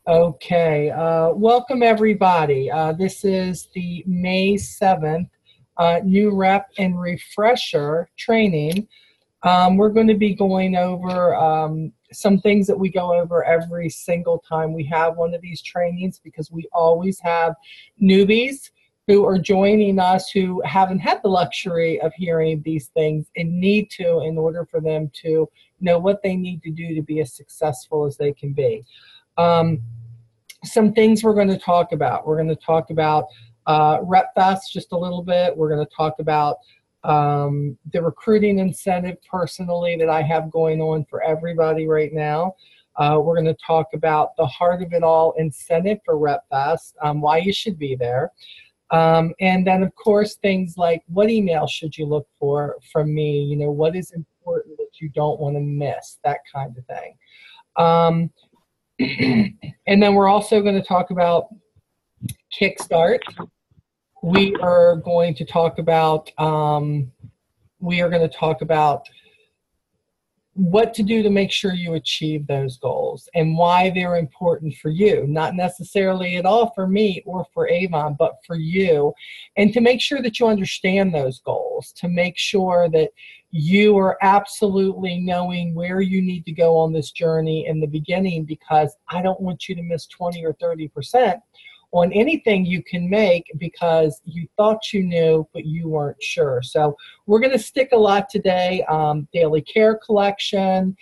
Okay, welcome everybody. This is the May 7th new rep and refresher training. We're going to be going over some things that we go over every single time we have one of these trainings, because we always have newbies who are joining us who haven't had the luxury of hearing these things and need to, in order for them to know what they need to do to be as successful as they can be. Some things we're going to talk about. We're going to talk about RepFest just a little bit. We're going to talk about the recruiting incentive personally that I have going on for everybody right now. We're going to talk about the heart of it all incentive for RepFest, why you should be there. And then, of course, things like what email should you look for from me? You know, what is important that you don't want to miss, that kind of thing. And then we're also going to talk about Kickstart. We are going to talk about what to do to make sure you achieve those goals and why they're important for you, not necessarily at all for me or for Avon, but for you, and to make sure that you understand those goals, to make sure that you are absolutely knowing where you need to go on this journey in the beginning, because I don't want you to miss 20 or 30% on anything you can make because you thought you knew, but you weren't sure. So we're going to stick a lot today. Daily care collection,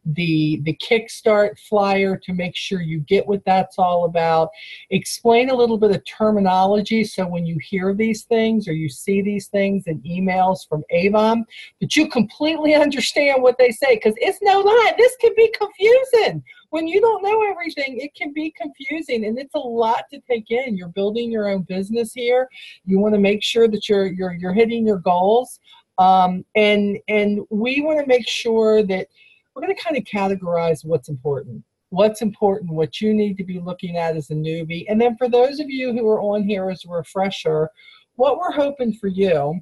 the Kickstart flyer to make sure you get what that's all about. Explain a little bit of terminology so when you hear these things or you see these things in emails from Avon, that you completely understand what they say, because it's no lie. This can be confusing. When you don't know everything, it can be confusing, and it's a lot to take in. You're building your own business here. You want to make sure that you're hitting your goals, and we want to make sure that we're going to kind of categorize what's important, what you need to be looking at as a newbie, and then for those of you who are on here as a refresher, what we're hoping for you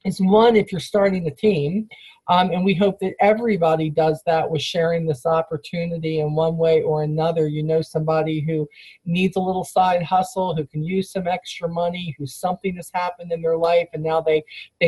is, one, if you're starting a team, and we hope that everybody does that with sharing this opportunity in one way or another. You know, somebody who needs a little side hustle, who can use some extra money, who something has happened in their life and now they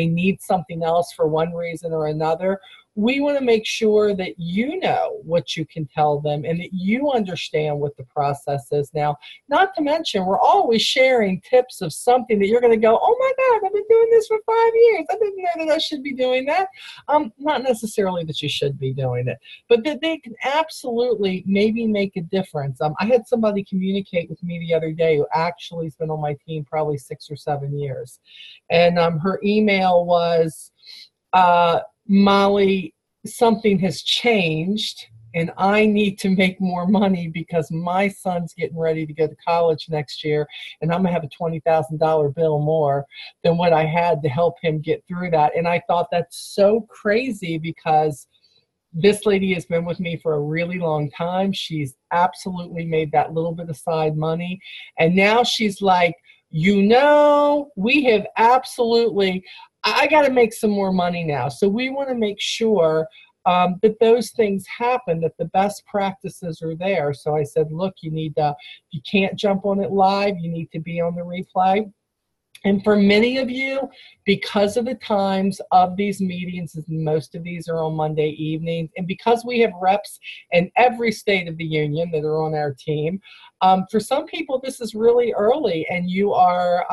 need something else for one reason or another. We want to make sure that you know what you can tell them and that you understand what the process is now. Not to mention, we're always sharing tips of something that you're going to go, oh my God, I've been doing this for 5 years. I didn't know that I should be doing that. Not necessarily that you should be doing it, but that they can absolutely maybe make a difference. I had somebody communicate with me the other day who actually has been on my team probably 6 or 7 years. And her email was, Molly, something has changed and I need to make more money because my son's getting ready to go to college next year and I'm going to have a $20,000 bill more than what I had to help him get through that. And I thought that's so crazy, because this lady has been with me for a really long time. She's absolutely made that little bit of side money. And now she's like, we have absolutely, I got to make some more money now. So we want to make sure that those things happen, that the best practices are there. So I said, look, you can't jump on it live. You need to be on the replay. And for many of you, because of the times of these meetings, most of these are on Monday evenings, and because we have reps in every state of the union that are on our team, for some people this is really early, and you are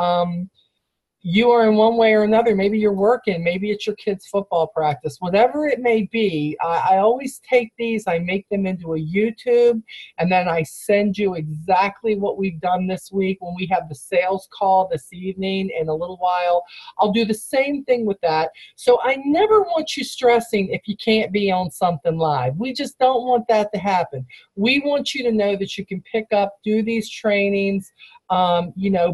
in one way or another. Maybe you're working, maybe it's your kid's football practice, whatever it may be. I always take these, I make them into a YouTube, and then I send you exactly what we've done this week. When we have the sales call this evening in a little while, I'll do the same thing with that. So I never want you stressing if you can't be on something live. We just don't want that to happen. We want you to know that you can pick up, do these trainings,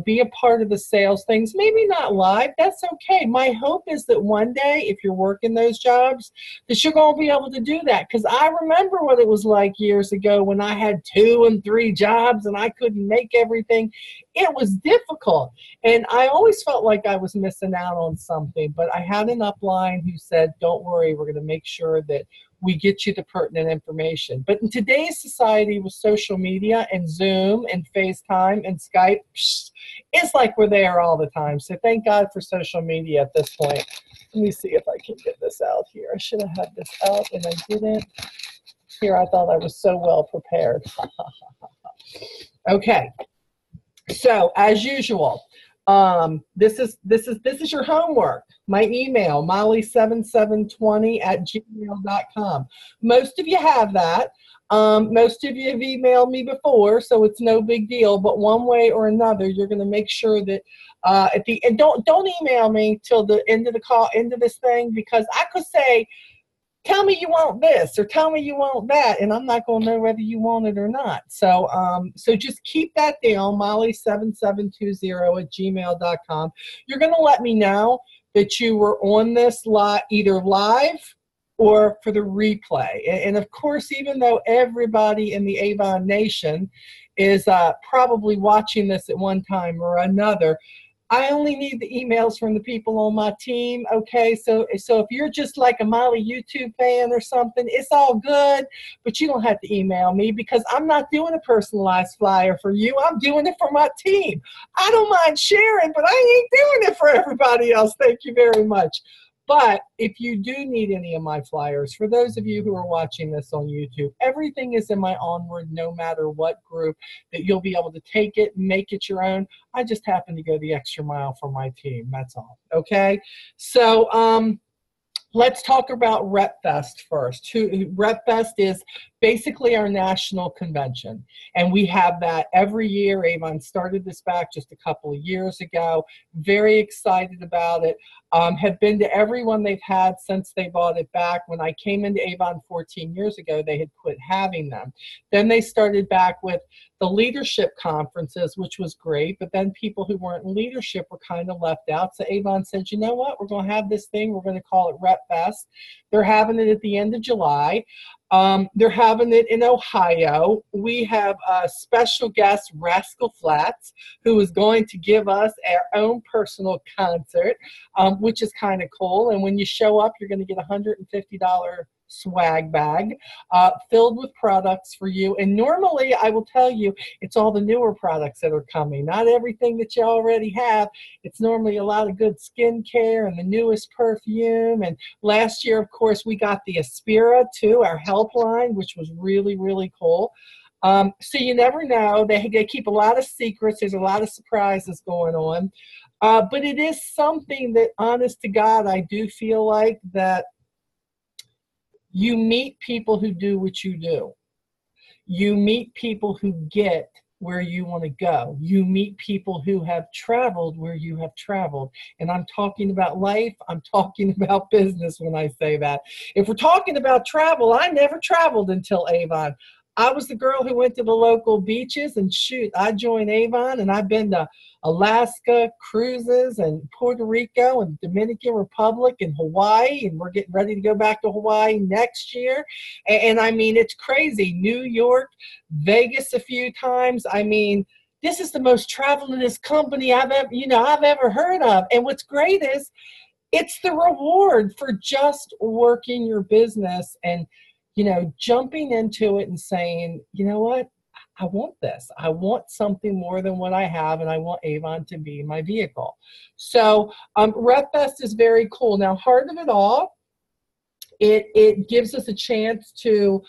be a part of the sales things, maybe not live, that's okay. My hope is that one day, if you're working those jobs, that you're going to be able to do that. Because I remember what it was like years ago when I had 2 and 3 jobs and I couldn't make everything. it was difficult. And I always felt like I was missing out on something, but I had an upline who said, don't worry, we're going to make sure that we get you the pertinent information. But in today's society with social media and Zoom and FaceTime and Skype, it's like we're there all the time. So thank God for social media at this point. Let me see if I can get this out here. I should have had this out and I didn't. Here, I thought I was so well prepared. Okay. So as usual, this is your homework. My email, molly7720@gmail.com. Most of you have that. Most of you have emailed me before, so it's no big deal. But one way or another, you're going to make sure that at the end, don't email me till the end of the call, end of this thing, because I could say, tell me you want this or tell me you want that, and I'm not going to know whether you want it or not. So so just keep that down, molly7720@gmail.com. You're going to let me know that you were on this either live or for the replay. And of course, even though everybody in the Avon Nation is probably watching this at one time or another, I only need the emails from the people on my team, okay? So if you're just like a Molly YouTube fan or something, it's all good, but you don't have to email me because I'm not doing a personalized flyer for you. I'm doing it for my team. I don't mind sharing, but I ain't doing it for everybody else. Thank you very much. But if you do need any of my flyers, for those of you who are watching this on YouTube, everything is in my Onward, no matter what group, that you'll be able to take it, make it your own. I just happen to go the extra mile for my team. That's all. Okay? So, let's talk about RepFest first. RepFest is basically our national convention, and we have that every year. Avon started this back just a couple of years ago. Very excited about it. Have been to every one they've had since they bought it back. When I came into Avon 14 years ago, they had quit having them. Then they started back with the leadership conferences, which was great, but then people who weren't in leadership were kind of left out. So Avon said, you know what, we're going to have this thing. We're going to call it RepFest. They're having it at the end of July. They're having it in Ohio. We have a special guest, Rascal Flatts, who is going to give us our own personal concert, which is kind of cool. And when you show up, you're going to get a $150 swag bag filled with products for you. And normally, I will tell you, it's all the newer products that are coming, not everything that you already have. It's normally a lot of good skincare and the newest perfume. And last year, of course, we got the Aspira too, our helpline, which was really, really cool. So you never know. They keep a lot of secrets. There's a lot of surprises going on. But it is something that, honest to God, I do feel like that you meet people who do what you do. You meet people who get where you want to go. You meet people who have traveled where you have traveled. And I'm talking about life. I'm talking about business when I say that. If we're talking about travel, I never traveled until Avon. I was the girl who went to the local beaches, and shoot, I joined Avon, and I've been to Alaska cruises and Puerto Rico and Dominican Republic and Hawaii, and we're getting ready to go back to Hawaii next year. And I mean, it's crazy. New York, Vegas a few times. I mean, this is the most travelingest company I've ever heard of. And what's great is it's the reward for just working your business and, you know, jumping into it and saying, you know what, I want this. I want something more than what I have, and I want Avon to be my vehicle. So RepFest is very cool. Now, heart of it all, it gives us a chance to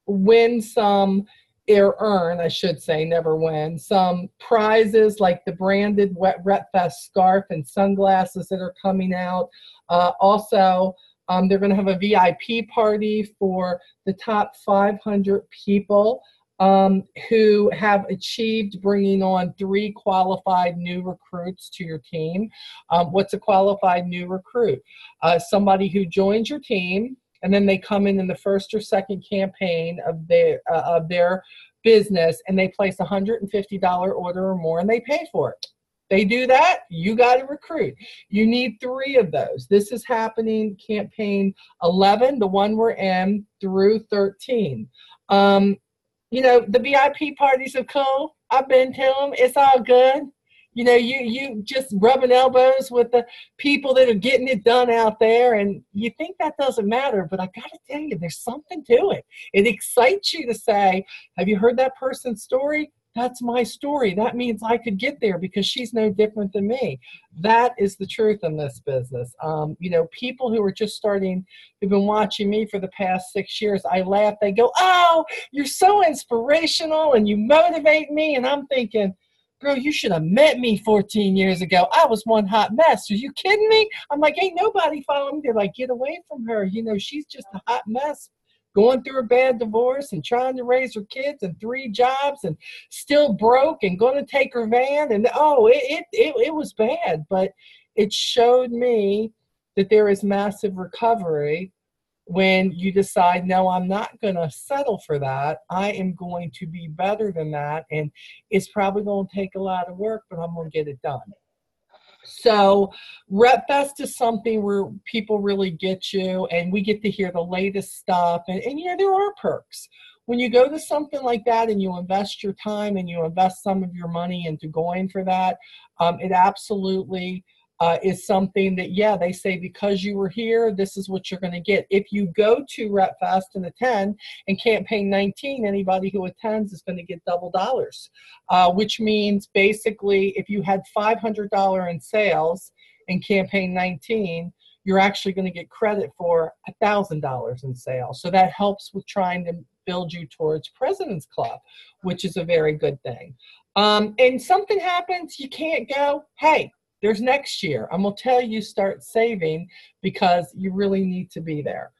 win some, or earn, I should say, never win, some prizes like the branded RepFest scarf and sunglasses that are coming out. Also, they're going to have a VIP party for the top 500 people who have achieved bringing on 3 qualified new recruits to your team. What's a qualified new recruit? Somebody who joins your team, and then they come in the first or second campaign of their business, and they place a $150 order or more, and they pay for it. They do that, you got to recruit. You need 3 of those. This is happening campaign 11, the one we're in, through 13. You know, the VIP parties are cool. I've been to them. It's all good. You know, you just rubbing elbows with the people that are getting it done out there, and you think that doesn't matter, but I got to tell you, there's something to it. It excites you to say, have you heard that person's story? That's my story. That means I could get there because she's no different than me. That is the truth in this business. You know, people who are just starting, who've been watching me for the past 6 years, I laugh. They go, oh, you're so inspirational and you motivate me. And I'm thinking, girl, you should have met me 14 years ago. I was one hot mess. Are you kidding me? I'm like, ain't nobody following me. They're like, get away from her. You know, she's just a hot mess, going through a bad divorce and trying to raise her kids and 3 jobs and still broke and going to take her van. And it was bad, but it showed me that there is massive recovery when you decide, no, I'm not going to settle for that. I am going to be better than that. And it's probably going to take a lot of work, but I'm going to get it done. So RepFest is something where people really get you, and we get to hear the latest stuff. And you know, there are perks. When you go to something like that and you invest your time and you invest some of your money into going for that, it absolutely is something that, yeah, they say because you were here, this is what you're going to get. If you go to RepFest and attend and campaign 19, anybody who attends is going to get double dollars, which means basically if you had $500 in sales in campaign 19, you're actually going to get credit for $1,000 in sales. So that helps with trying to build you towards President's Club, which is a very good thing. And something happens, you can't go, hey, there's next year. I'm going to tell you, start saving because you really need to be there.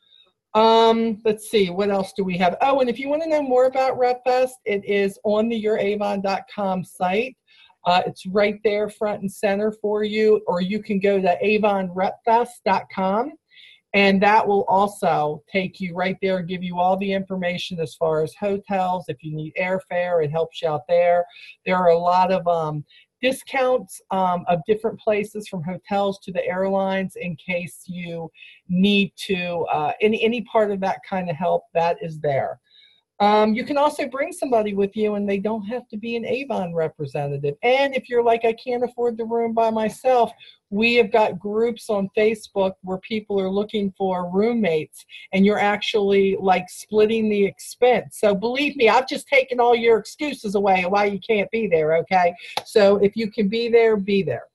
Let's see, what else do we have? Oh, and if you want to know more about RepFest, it is on the youravon.com site. It's right there front and center for you, or you can go to avonrepfest.com. And that will also take you right there, give you all the information as far as hotels. If you need airfare, it helps you out there. There are a lot of discounts of different places, from hotels to the airlines, in case you need to, any part of that kind of help, that is there. You can also bring somebody with you, and they don't have to be an Avon representative. And if you're like, I can't afford the room by myself, we have got groups on Facebook where people are looking for roommates, and you're actually like splitting the expense. So believe me, I've just taken all your excuses away why you can't be there, okay? So if you can be there, be there.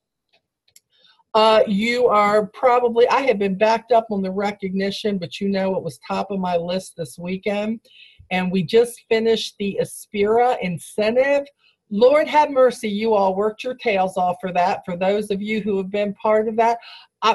You are probably, I have been backed up on the recognition, but you know it was top of my list this weekend. And we just finished the Aspira incentive. Lord have mercy, you all worked your tails off for that. For those of you who have been part of that,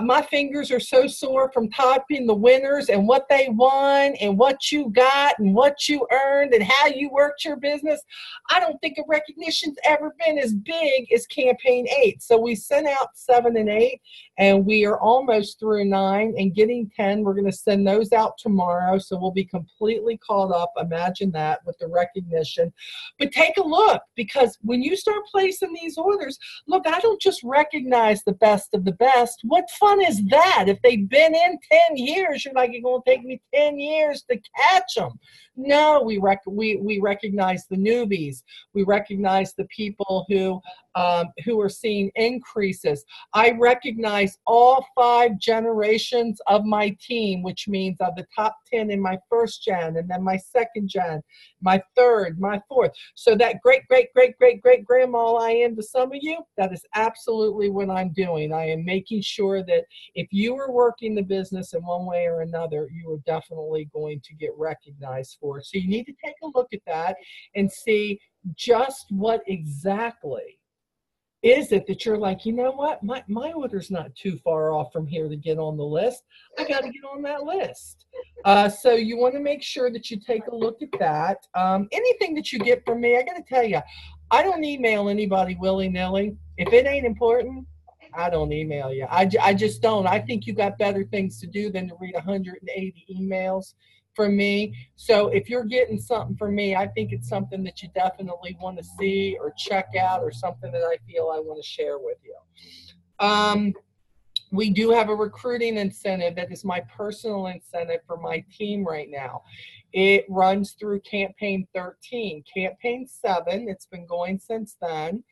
my fingers are so sore from typing the winners and what they won and what you got and what you earned and how you worked your business. I don't think a recognition's ever been as big as campaign 8. So we sent out 7 and 8, and we are almost through 9 and getting 10. We're going to send those out tomorrow, so we'll be completely caught up. Imagine that, with the recognition. But take a look, because when you start placing these orders, look, I don't just recognize the best of the best. What fun is that? If they've been in 10 years, you're like, it's going to take me 10 years to catch them. No, we recognize the newbies. We recognize the people who are seeing increases. I recognize all 5 generations of my team, which means of the top 10 in my first gen, and then my second gen, my third, my fourth. So that great grandma I am to some of you, that is absolutely what I'm doing. I am making sure that if you are working the business in one way or another, you are definitely going to get recognized for it. So you need to take a look at that and see just what exactly is it that you're like, you know what, my order's not too far off from here to get on the list. I got to get on that list. So you want to make sure that you take a look at that. Anything that you get from me, I got to tell you, I don't email anybody willy-nilly. If it ain't important, I don't email you. I just don't. I think you got better things to do than to read 180 emails from me. So if you're getting something from me, I think it's something that you definitely want to see or check out, or something that I feel I want to share with you. we do have a recruiting incentive that is my personal incentive for my team right now. It runs through campaign 13. Campaign 7, it's been going since then,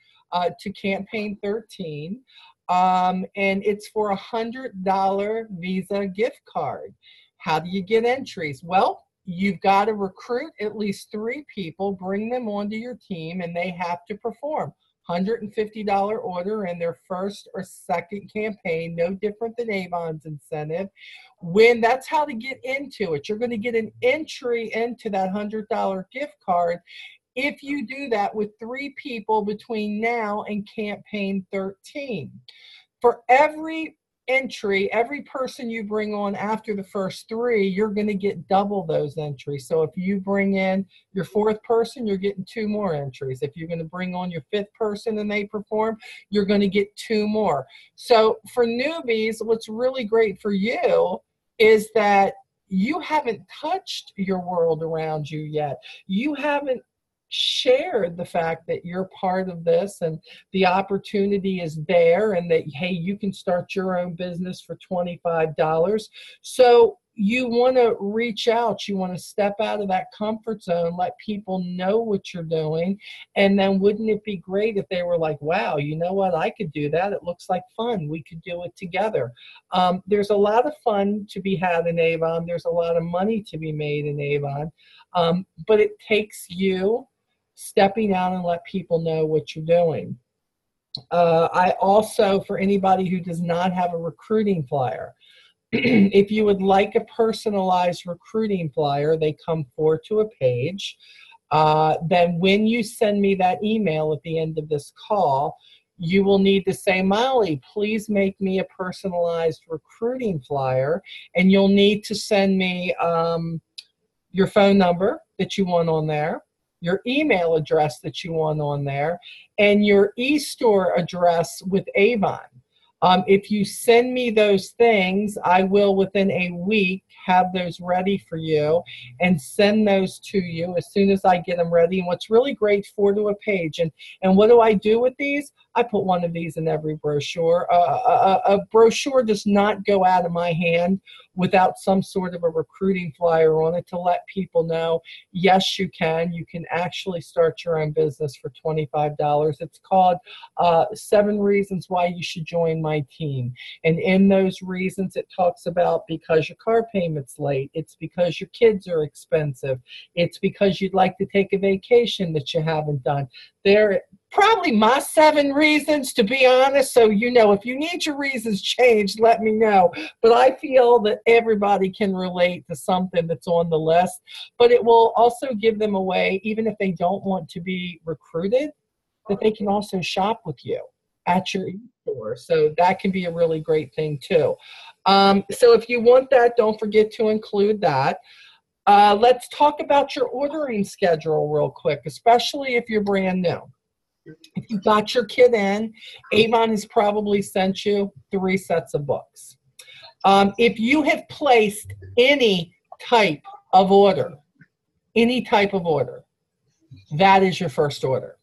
to campaign 13. And it's for $100 Visa gift card. How do you get entries? Well, you've got to recruit at least 3 people, bring them onto your team, and they have to perform. $150 order in their first or second campaign, no different than Avon's incentive. When that's how to get into it, you're going to get an entry into that $100 gift card if you do that with 3 people between now and campaign 13. For every entry, every person you bring on after the first 3, you're going to get double those entries. So if you bring in your 4th person, you're getting 2 more entries. If you're going to bring on your 5th person and they perform, you're going to get 2 more. So for newbies, what's really great for you is that you haven't touched your world around you yet. You haven't shared the fact that you're part of this and the opportunity is there, and that, hey, you can start your own business for $25. So you want to reach out, you want to step out of that comfort zone, let people know what you're doing. And then wouldn't it be great if they were like, wow, you know what, I could do that. It looks like fun. We could do it together. There's a lot of fun to be had in Avon. There's a lot of money to be made in Avon. But it takes you stepping out and let people know what you're doing. I also, for anybody who does not have a recruiting flyer, if you would like a personalized recruiting flyer, they come forward to a page. Then when you send me that email at the end of this call, you will need to say, Molly, please make me a personalized recruiting flyer. And you'll need to send me your phone number that you want on there, your email address that you want on there, and your e-store address with Avon. If you send me those things, I will within a week have those ready for you and send those to you as soon as I get them ready. And what's really great, forward to a page. And what do I do with these? I put one of these in every brochure. A brochure does not go out of my hand without some sort of a recruiting flyer on it to let people know, yes, you can. You can actually start your own business for $25. It's called 7 Reasons Why You Should Join My Team. And in those reasons, it talks about because your car payment's late. It's because your kids are expensive. It's because you'd like to take a vacation that you haven't done. They're probably my 7 reasons, to be honest. So, you know, if you need your reasons changed, let me know. But I feel that everybody can relate to something that's on the list. But it will also give them a way, even if they don't want to be recruited, that they can also shop with you at your store. So that can be a really great thing too. So if you want that, don't forget to include that. Let's talk about your ordering schedule real quick, especially if you're brand new. If you got your kit in, Avon has probably sent you 3 sets of books. If you have placed any type of order, that is your first order.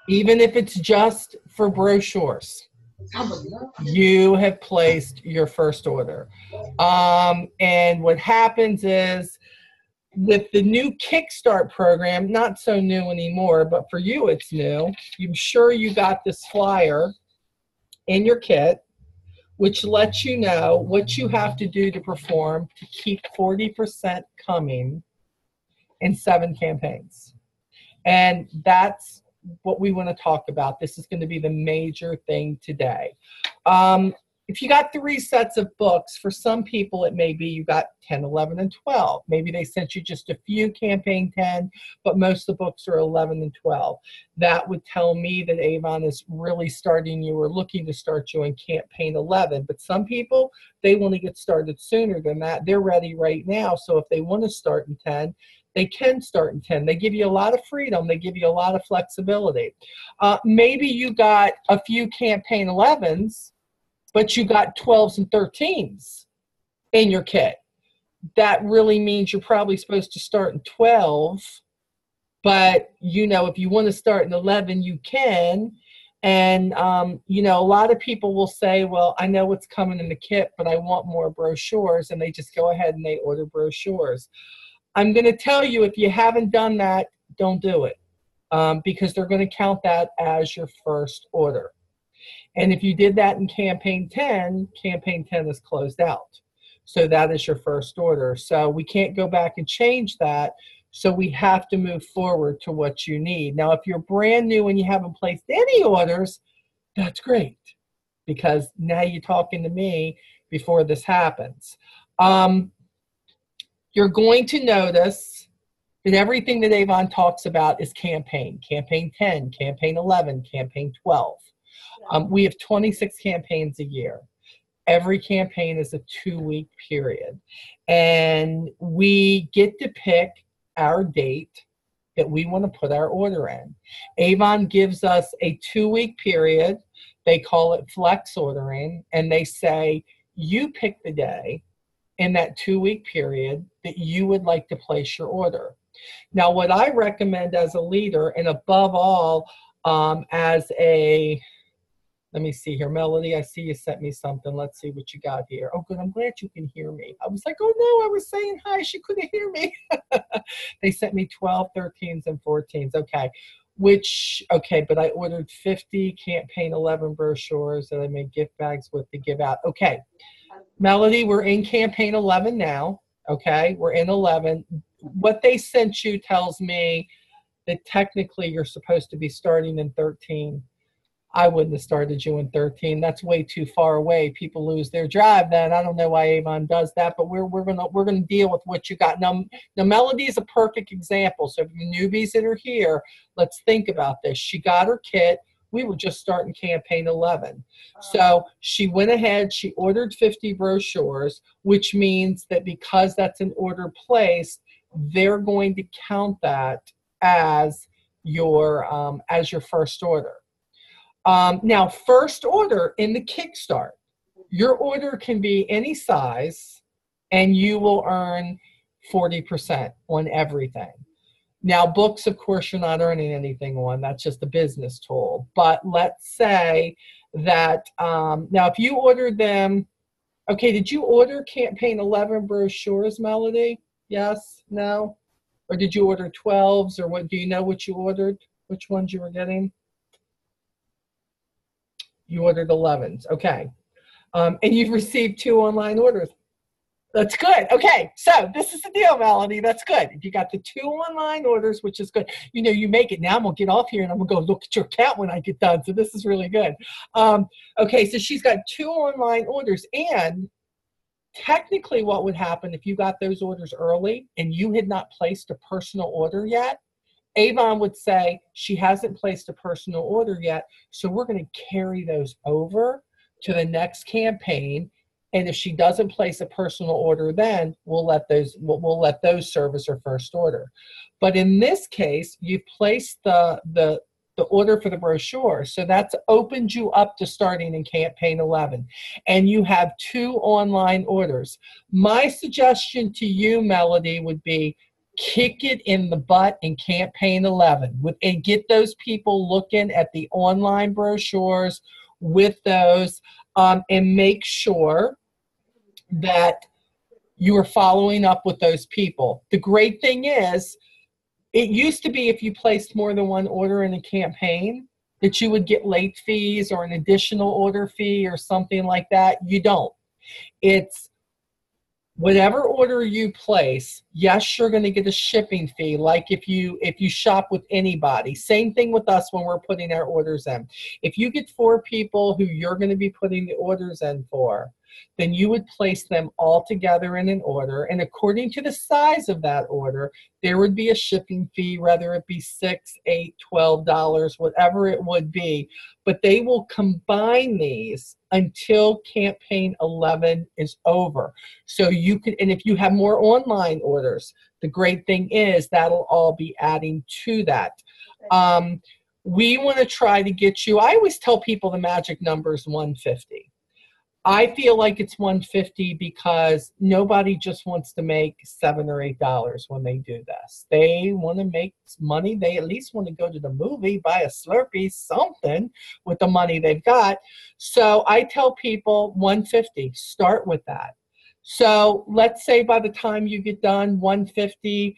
Even if it's just for brochures, you have placed your first order. And what happens is, with the new Kickstart program, not so new anymore, but for you it's new. I'm sure you got this flyer in your kit, which lets you know what you have to do to perform to keep 40% coming in 7 campaigns. And that's what we want to talk about. This is going to be the major thing today. If you got 3 sets of books, for some people it may be you got 10, 11, and 12. Maybe they sent you just a few campaign 10, but most of the books are 11 and 12. That would tell me that Avon is really starting you or looking to start you in campaign 11. But some people, they want to get started sooner than that. They're ready right now. So if they want to start in 10, they can start in 10. They give you a lot of freedom. They give you a lot of flexibility. Maybe you got a few campaign 11s, but you got 12s and 13s in your kit. That really means you're probably supposed to start in 12, but you know, if you want to start in 11, you can. And, you know, a lot of people will say, well, I know what's coming in the kit, but I want more brochures. And they just go ahead and they order brochures. I'm going to tell you, if you haven't done that, don't do it, because they're going to count that as your first order. And if you did that in campaign 10 is closed out. So that is your first order. So we can't go back and change that. So we have to move forward to what you need. Now, if you're brand new and you haven't placed any orders, that's great, because now you're talking to me before this happens. You're going to notice that everything that Avon talks about is campaign 10, campaign 11, campaign 12. We have 26 campaigns a year. Every campaign is a 2-week period. And we get to pick our date that we want to put our order in. Avon gives us a 2-week period. They call it flex ordering. And they say, you pick the day in that 2-week period that you would like to place your order. Now, what I recommend as a leader, and above all, as a, let me see here, Melody, I see you sent me something. Let's see what you got here. Oh, good. I'm glad you can hear me. I was like, oh, no, I was saying hi. She couldn't hear me. They sent me 12, 13s, and 14s. Okay. Okay, but I ordered 50 campaign 11 brochures that I made gift bags with to give out. Okay. Melody, we're in campaign 11 now. Okay. We're in 11. What they sent you tells me that technically you're supposed to be starting in 13. I wouldn't have started you in 13. That's way too far away. People lose their drive then. I don't know why Avon does that, but we're gonna deal with what you got. Now Melody is a perfect example. So for the newbies that are here, let's think about this. She got her kit. We were just starting campaign 11. So she went ahead, she ordered 50 brochures, which means that because that's an order placed, they're going to count that as your first order. Now, first order in the Kickstart, your order can be any size, and you will earn 40% on everything. Now, books, of course, you're not earning anything on. That's just a business tool. But let's say that, now, if you ordered them, okay, did you order campaign 11 brochures, Melody? Yes? No? Or did you order 12s? Or what? Do you know what you ordered? Which ones you were getting? You ordered 11s. Okay. And you've received 2 online orders. That's good. Okay. So this is the deal, Melanie. That's good. If you got the 2 online orders, which is good, you know, you make it. Now I'm going to get off here and I'm going to go look at your account when I get done. So this is really good. Okay. So she's got 2 online orders. And technically what would happen if you got those orders early and you had not placed a personal order yet, Avon would say she hasn't placed a personal order yet, so we're going to carry those over to the next campaign. And if she doesn't place a personal order, then we'll let those serve as her first order. But in this case, you've placed the order for the brochure, so that's opened you up to starting in campaign 11, and you have 2 online orders. My suggestion to you, Melody, would be kick it in the butt in campaign 11 and get those people looking at the online brochures with those, and make sure that you are following up with those people. The great thing is, it used to be if you placed more than 1 order in a campaign that you would get late fees or an additional order fee or something like that. You don't. It's whatever order you place, yes, you're going to get a shipping fee, like if you shop with anybody. Same thing with us when we're putting our orders in. If you get 4 people who you're going to be putting the orders in for, then you would place them all together in an order, and according to the size of that order, there would be a shipping fee, whether it be $6, $8, $12, whatever it would be. But they will combine these until campaign 11 is over. So you can, and if you have more online orders, the great thing is that'll all be adding to that. We want to try to get you, I always tell people the magic number is 150. I feel like it's 150 because nobody just wants to make $7 or $8 when they do this. They want to make money. They at least want to go to the movie, buy a Slurpee, something with the money they've got. So I tell people 150, start with that. So let's say by the time you get done, 150,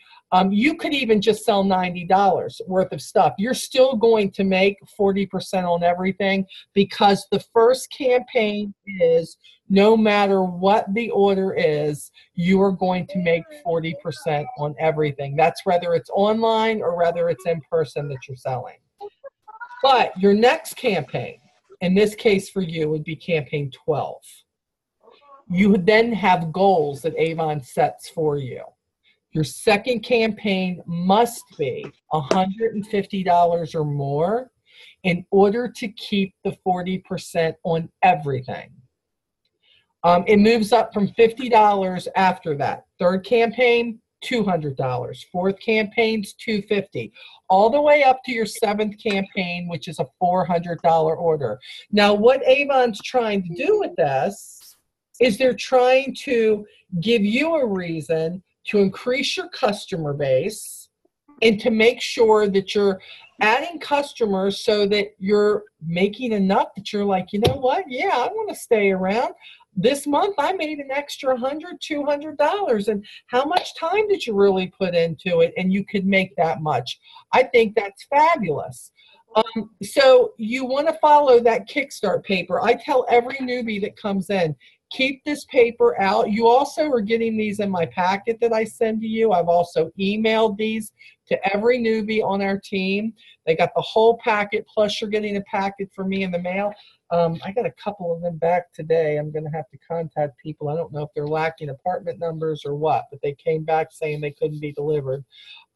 you could even just sell $90 worth of stuff. You're still going to make 40% on everything, because the first campaign is, no matter what the order is, you are going to make 40% on everything. That's whether it's online or whether it's in person that you're selling. But your next campaign, in this case for you, would be campaign 12. You would then have goals that Avon sets for you. Your second campaign must be $150 or more in order to keep the 40% on everything. It moves up from $50 after that. Third campaign, $200. Fourth campaign's $250. All the way up to your seventh campaign, which is a $400 order. Now, what Avon's trying to do with this is they're trying to give you a reason to increase your customer base and to make sure that you're adding customers so that you're making enough that you're like, you know what? Yeah, I want to stay around. This month I made an extra $100, $200. And how much time did you really put into it? And you could make that much. I think that's fabulous. So you want to follow that Kickstart paper. I tell every newbie that comes in, keep this paper out. You also are getting these in my packet that I send to you. I've also emailed these to every newbie on our team. They got the whole packet, plus you're getting a packet from me in the mail. I got a couple of them back today. I'm going to have to contact people. I don't know if they're lacking apartment numbers or what, but they came back saying they couldn't be delivered.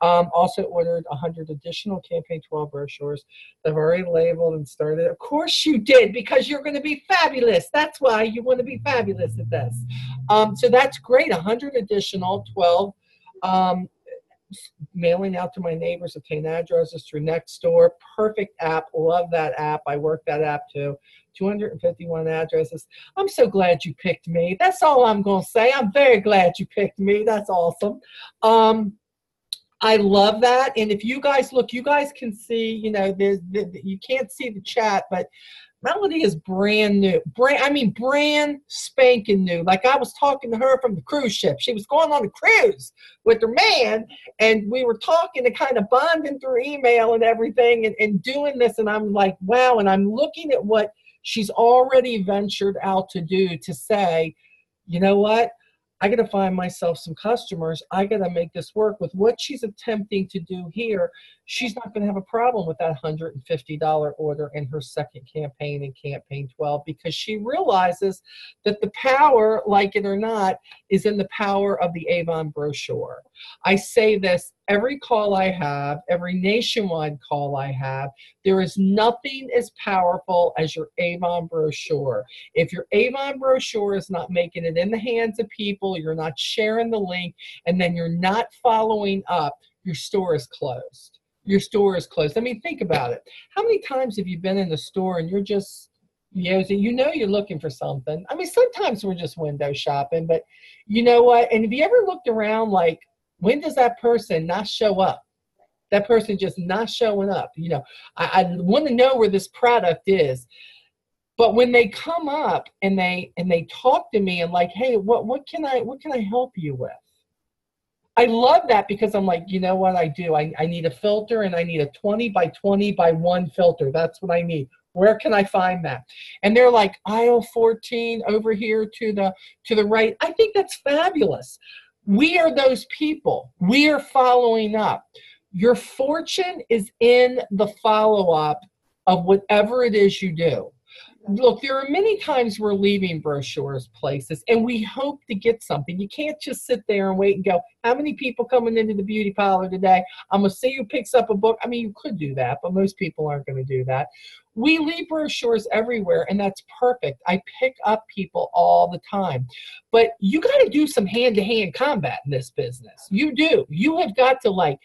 Also ordered 100 additional Campaign 12 brochures. They've already labeled and started. Of course you did, because you're going to be fabulous. That's why you want to be fabulous at this. So that's great. 100 additional, 12. Mailing out to my neighbors, obtain addresses through Nextdoor. Perfect app. Love that app. I work that app too. 251 addresses. I'm so glad you picked me. That's all I'm going to say. I'm very glad you picked me. That's awesome. I love that. And if you guys look, you guys can see, you know, you can't see the chat, but Melody is brand new. Brand spanking new. Like, I was talking to her from the cruise ship. She was going on a cruise with her man, and we were talking and kind of bonding through email and everything and doing this. And I'm like, wow. And I'm looking at what she's already ventured out to do, to say, you know what? I got to find myself some customers. I got to make this work. With what she's attempting to do here, she's not going to have a problem with that $150 order in her second campaign in Campaign 12, because she realizes that the power, like it or not, is in the power of the Avon brochure. I say this every call I have, every nationwide call I have. There is nothing as powerful as your Avon brochure. If your Avon brochure is not making it in the hands of people, you're not sharing the link, and then you're not following up, your store is closed. Your store is closed. I mean, think about it. How many times have you been in the store and you're just, you know you're looking for something? I mean, sometimes we're just window shopping, but you know what? And have you ever looked around like, when does that person not show up? That person just not showing up. You know, I want to know where this product is. But when they come up and they talk to me and like, hey, what can I help you with? I love that, because I'm like, you know what I do? I need a filter, and I need a 20 by 20 by 1 filter. That's what I need. Where can I find that? And they're like, aisle 14 over here to the right. I think that's fabulous. We are those people. We are following up. Your fortune is in the follow-up of whatever it is you do. Look, there are many times we're leaving brochures places and we hope to get something. You can't just sit there and wait and go, how many people coming into the beauty parlor today? I'm going to see who picks up a book. I mean, you could do that, but most people aren't going to do that. We leave brochures everywhere, and that's perfect. I pick up people all the time. But you got to do some hand-to-hand combat in this business. You do. You have got to, like,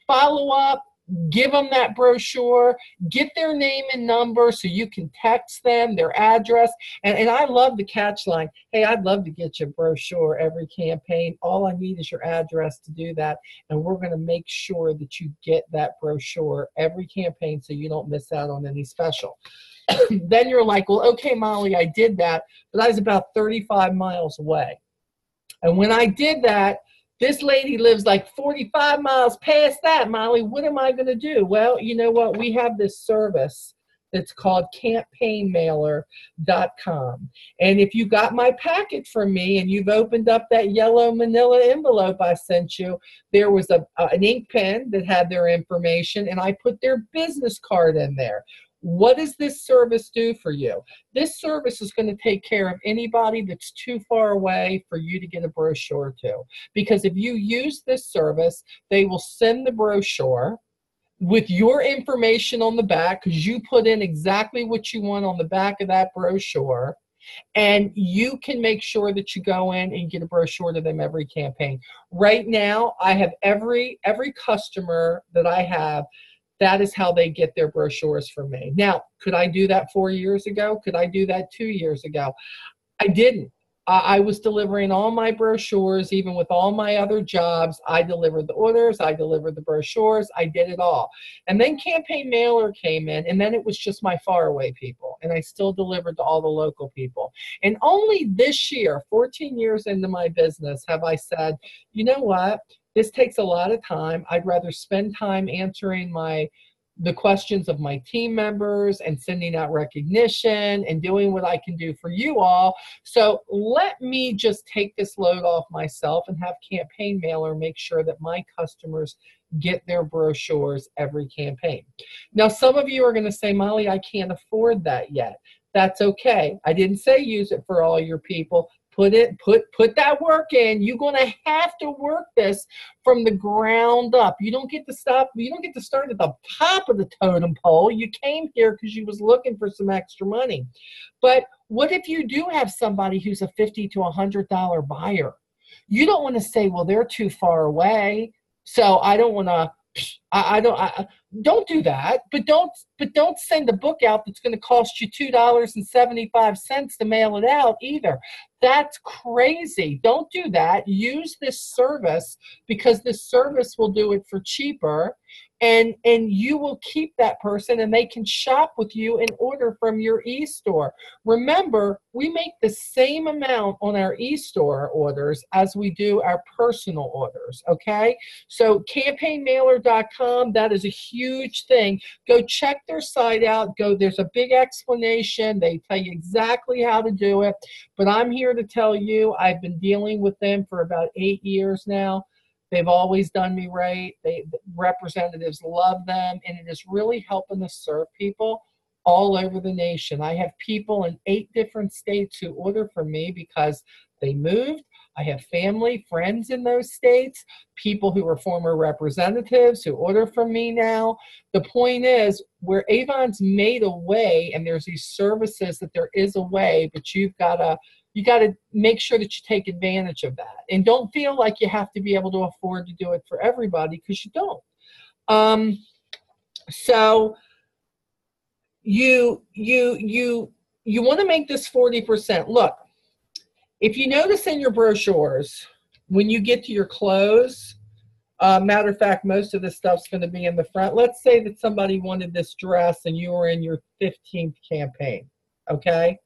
follow up, give them that brochure, get their name and number so you can text them, their address. And I love the catch line. Hey, I'd love to get your brochure every campaign. All I need is your address to do that. And we're going to make sure that you get that brochure every campaign so you don't miss out on any special. Then you're like, well, okay, Molly, I did that, but I was about 35 miles away. And when I did that, this lady lives like 45 miles past that, Molly. What am I going to do? Well, you know what? We have this service that's called campaignmailer.com. And if you got my packet from me and you've opened up that yellow manila envelope I sent you, there was an ink pen that had their information, and I put their business card in there. What does this service do for you? This service is going to take care of anybody that's too far away for you to get a brochure to. Because if you use this service, they will send the brochure with your information on the back, because you put in exactly what you want on the back of that brochure, and you can make sure that you go in and get a brochure to them every campaign. Right now, I have every customer that I have, that is how they get their brochures from me. Now, could I do that 4 years ago? Could I do that 2 years ago? I didn't. I was delivering all my brochures, even with all my other jobs. I delivered the orders, I delivered the brochures, I did it all. And then Campaign Mailer came in, and then it was just my faraway people, and I still delivered to all the local people. And only this year, 14 years into my business, have I said, you know what? This takes a lot of time. I'd rather spend time answering the questions of my team members and sending out recognition and doing what I can do for you all. So let me just take this load off myself and have Campaign Mailer make sure that my customers get their brochures every campaign. Now, some of you are going to say, Molly, I can't afford that yet. That's okay. I didn't say use it for all your people. Put that work in. You're going to have to work this from the ground up. You don't get to start at the top of the totem pole. You came here because you was looking for some extra money. But what if you do have somebody who's a $50 to $100 buyer? You don't want to say, well, they're too far away, so I don't want to. Don't do that, but don't send a book out that's going to cost you $2.75 to mail it out either. That's crazy. Don't do that. Use this service, because this service will do it for cheaper, and you will keep that person, and they can shop with you and order from your e-store. Remember, we make the same amount on our e-store orders as we do our personal orders, okay? So campaignmailer.com, that is a huge thing. Go check their site out. There's a big explanation. They tell you exactly how to do it. But I'm here to tell you, I've been dealing with them for about 8 years now. They've always done me right. Representatives love them, and it is really helping us serve people all over the nation. I have people in 8 different states who order from me because they moved. I have family, friends in those states, people who are former representatives who order from me now. The point is, where Avon's made a way, and there's these services that there is a way, but you got to make sure that you take advantage of that. And don't feel like you have to be able to afford to do it for everybody, because you don't. So you want to make this 40%. Look, if you notice in your brochures, when you get to your close, matter of fact, most of this stuff's going to be in the front. Let's say that somebody wanted this dress and you were in your 15th campaign, okay?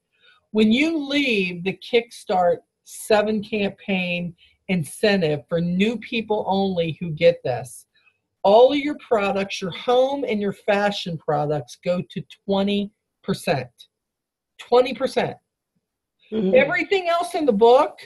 When you leave the Kickstart 7 campaign incentive for new people only who get this, all of your products, your home and your fashion products, go to 20%. 20%. Mm-hmm. Everything else in the book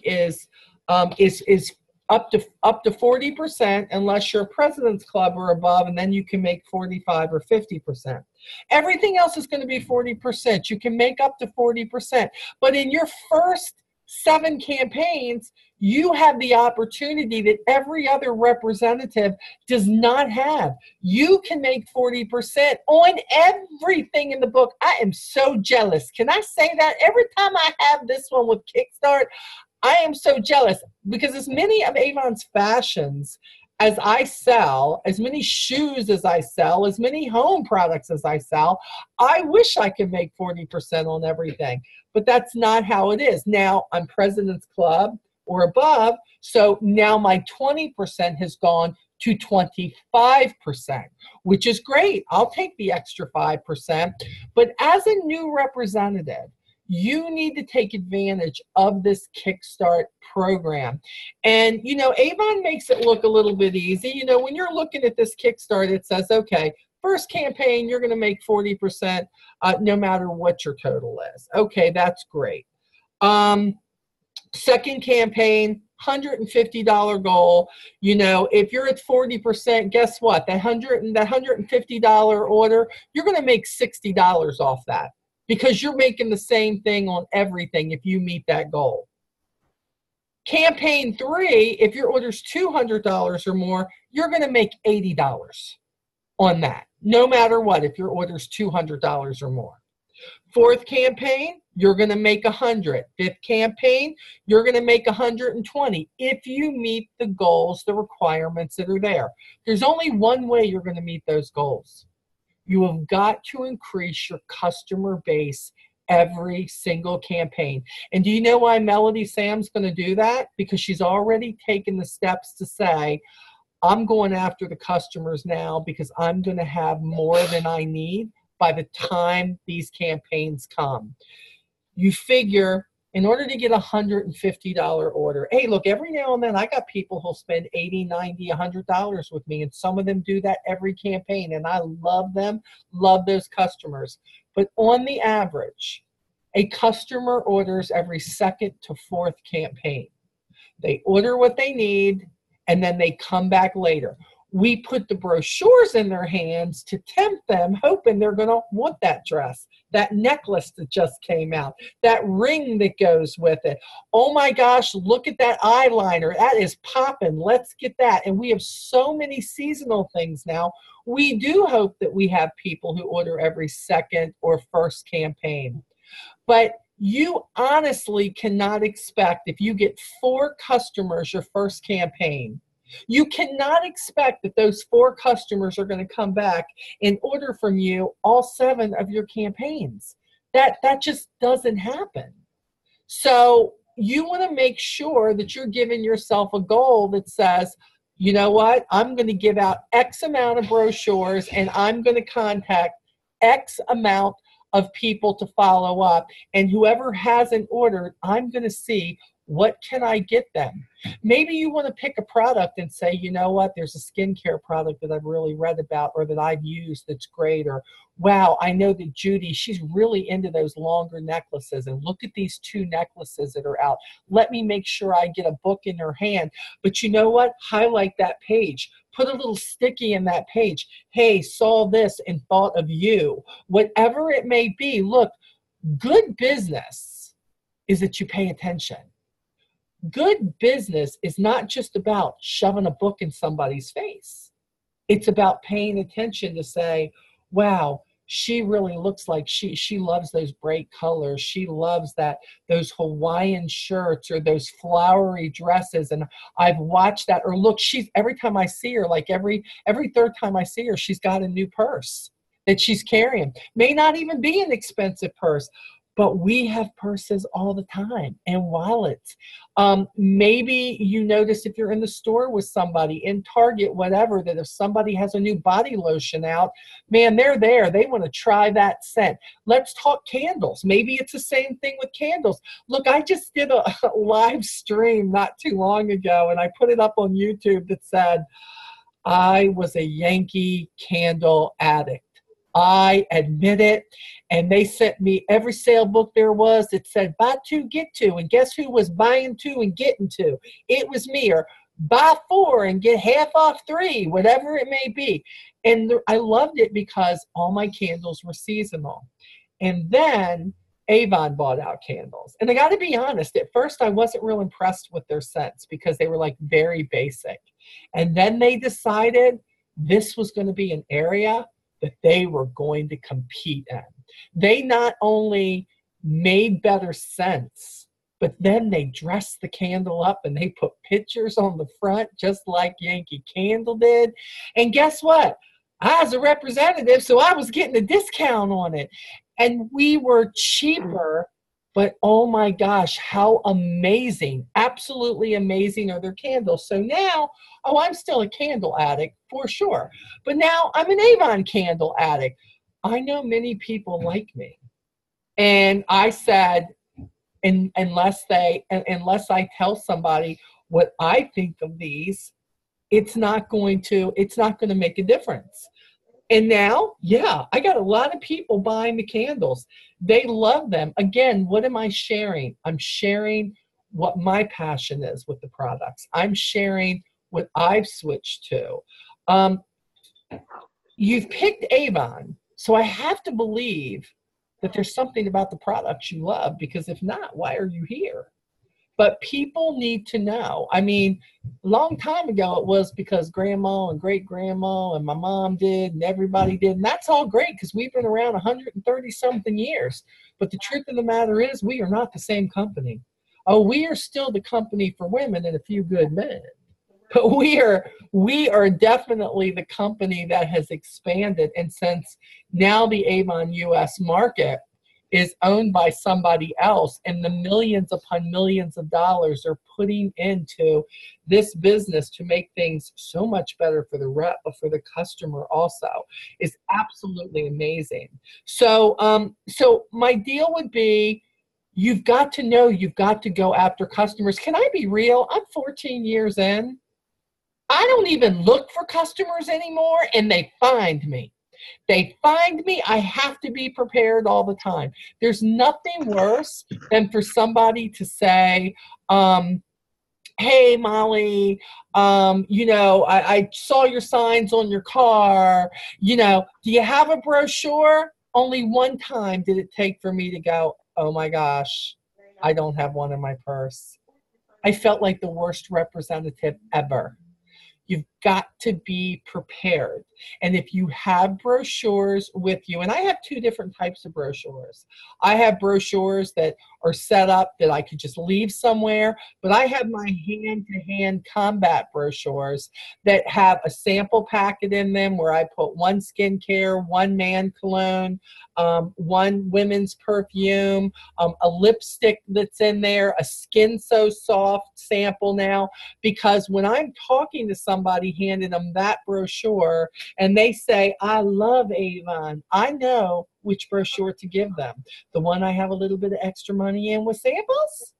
is up to 40%, unless you're a President's Club or above, and then you can make 45 or 50%. Everything else is going to be 40%. You can make up to 40%. But in your first 7 campaigns, you have the opportunity that every other representative does not have. You can make 40% on everything in the book. I am so jealous. Can I say that? Every time I have this one with Kickstart, I am so jealous, because as many of Avon's fashions as I sell, as many shoes as I sell, as many home products as I sell, I wish I could make 40% on everything. But that's not how it is. Now I'm President's Club or above, so now my 20% has gone to 25%, which is great. I'll take the extra 5%. But as a new representative, you need to take advantage of this Kickstart program. And, you know, Avon makes it look a little bit easy. You know, when you're looking at this Kickstart, it says, okay, first campaign, you're going to make 40% no matter what your total is. Okay, that's great. Second campaign, $150 goal. You know, if you're at 40%, guess what? That $150 order, you're going to make $60 off that, because you're making the same thing on everything if you meet that goal. Campaign 3, if your order's $200 or more, you're going to make $80 on that, no matter what, if your order's $200 or more. Fourth campaign, you're going to make 100. Fifth campaign, you're going to make 120 if you meet the goals, the requirements that are there. There's only one way you're going to meet those goals. You have got to increase your customer base every single campaign. And do you know why Melody Sam's going to do that? Because she's already taken the steps to say, I'm going after the customers now because I'm going to have more than I need by the time these campaigns come. You figure, in order to get a $150 order, hey, look, every now and then I got people who'll spend $80, $90, $100 with me, and some of them do that every campaign, and I love them, love those customers. But on the average, a customer orders every second to fourth campaign. They order what they need, and then they come back later. We put the brochures in their hands to tempt them, hoping they're going to want that dress, that necklace that just came out, that ring that goes with it. Oh my gosh, look at that eyeliner. That is popping. Let's get that. And we have so many seasonal things now. We do hope that we have people who order every second or first campaign. But you honestly cannot expect, if you get 4 customers your first campaign, you cannot expect that those 4 customers are going to come back and order from you all 7 of your campaigns. That just doesn't happen. So you want to make sure that you're giving yourself a goal that says, you know what, I'm going to give out X amount of brochures and I'm going to contact X amount of people to follow up. And whoever hasn't ordered, I'm going to see, what can I get them? Maybe you want to pick a product and say, you know what, there's a skincare product that I've really read about or that I've used that's great. Or, wow, I know that Judy, she's really into those longer necklaces. And look at these 2 necklaces that are out. Let me make sure I get a book in her hand. But you know what? Highlight that page. Put a little sticky in that page. Hey, saw this and thought of you. Whatever it may be, look, good business is that you pay attention. Good business is not just about shoving a book in somebody's face. It's about paying attention to say, wow, she really looks like she loves those bright colors. She loves those Hawaiian shirts or those flowery dresses. And I've watched that. Or look, every time I see her, like every third time I see her, she's got a new purse that she's carrying. May not even be an expensive purse, but we have purses all the time and wallets. Maybe you notice if you're in the store with somebody, in Target, whatever, that if somebody has a new body lotion out, man, they're there. They want to try that scent. Let's talk candles. Maybe it's the same thing with candles. Look, I just did a live stream not too long ago, and I put it up on YouTube that said, I was a Yankee candle addict. I admit it. And they sent me every sale book there was that said buy 2, get 2. And guess who was buying 2 and getting 2? It was me. Or buy 4 and get half off 3, whatever it may be. And I loved it because all my candles were seasonal. And then Avon bought out candles. And I got to be honest, at first I wasn't real impressed with their scents because they were like very basic. And then they decided this was going to be an area that they were going to compete in. They not only made better scents, But then they dress the candle up and they put pictures on the front, just like Yankee Candle did. And guess what? I was a representative, so I was getting a discount on it. And we were cheaper, but oh my gosh, how amazing, absolutely amazing are their candles. So now, oh, I'm still a candle addict for sure. But now I'm an Avon candle addict. I know many people like me. And I said, unless I tell somebody what I think of these, it's not going to make a difference. And now, yeah, I got a lot of people buying the candles. They love them. Again, what am I sharing? I'm sharing what my passion is with the products. I'm sharing what I've switched to. You've picked Avon, so I have to believe that there's something about the products you love, because if not, why are you here? But people need to know. I mean, a long time ago, it was because grandma and great grandma and my mom did and everybody did. And that's all great because we've been around 130 something years. But the truth of the matter is, we are not the same company. Oh, we are still the company for women and a few good men. But we are definitely the company that has expanded. And since now the Avon US market is owned by somebody else, and the millions upon millions of dollars are putting into this business to make things so much better for the customer also, is absolutely amazing. So so my deal would be, you've got to know, you've got to go after customers. Can I be real? I'm 14 years in. I don't even look for customers anymore, and they find me. They find me. I have to be prepared all the time. There's nothing worse than for somebody to say, hey, Molly, I saw your signs on your car. Do you have a brochure? Only one time did it take for me to go, oh my gosh, I don't have one in my purse. I felt like the worst representative ever. You've got to be prepared. And if you have brochures with you, and I have two different types of brochures. I have brochures that are set up that I could just leave somewhere, but I have my hand-to-hand combat brochures that have a sample packet in them where I put one skincare, one man cologne, one women's perfume, a lipstick that's in there, a Skin So Soft sample now, because when I'm talking to somebody, handing them that brochure, and they say, I love Avon, I know which brochure to give them. The one I have a little bit of extra money in with samples,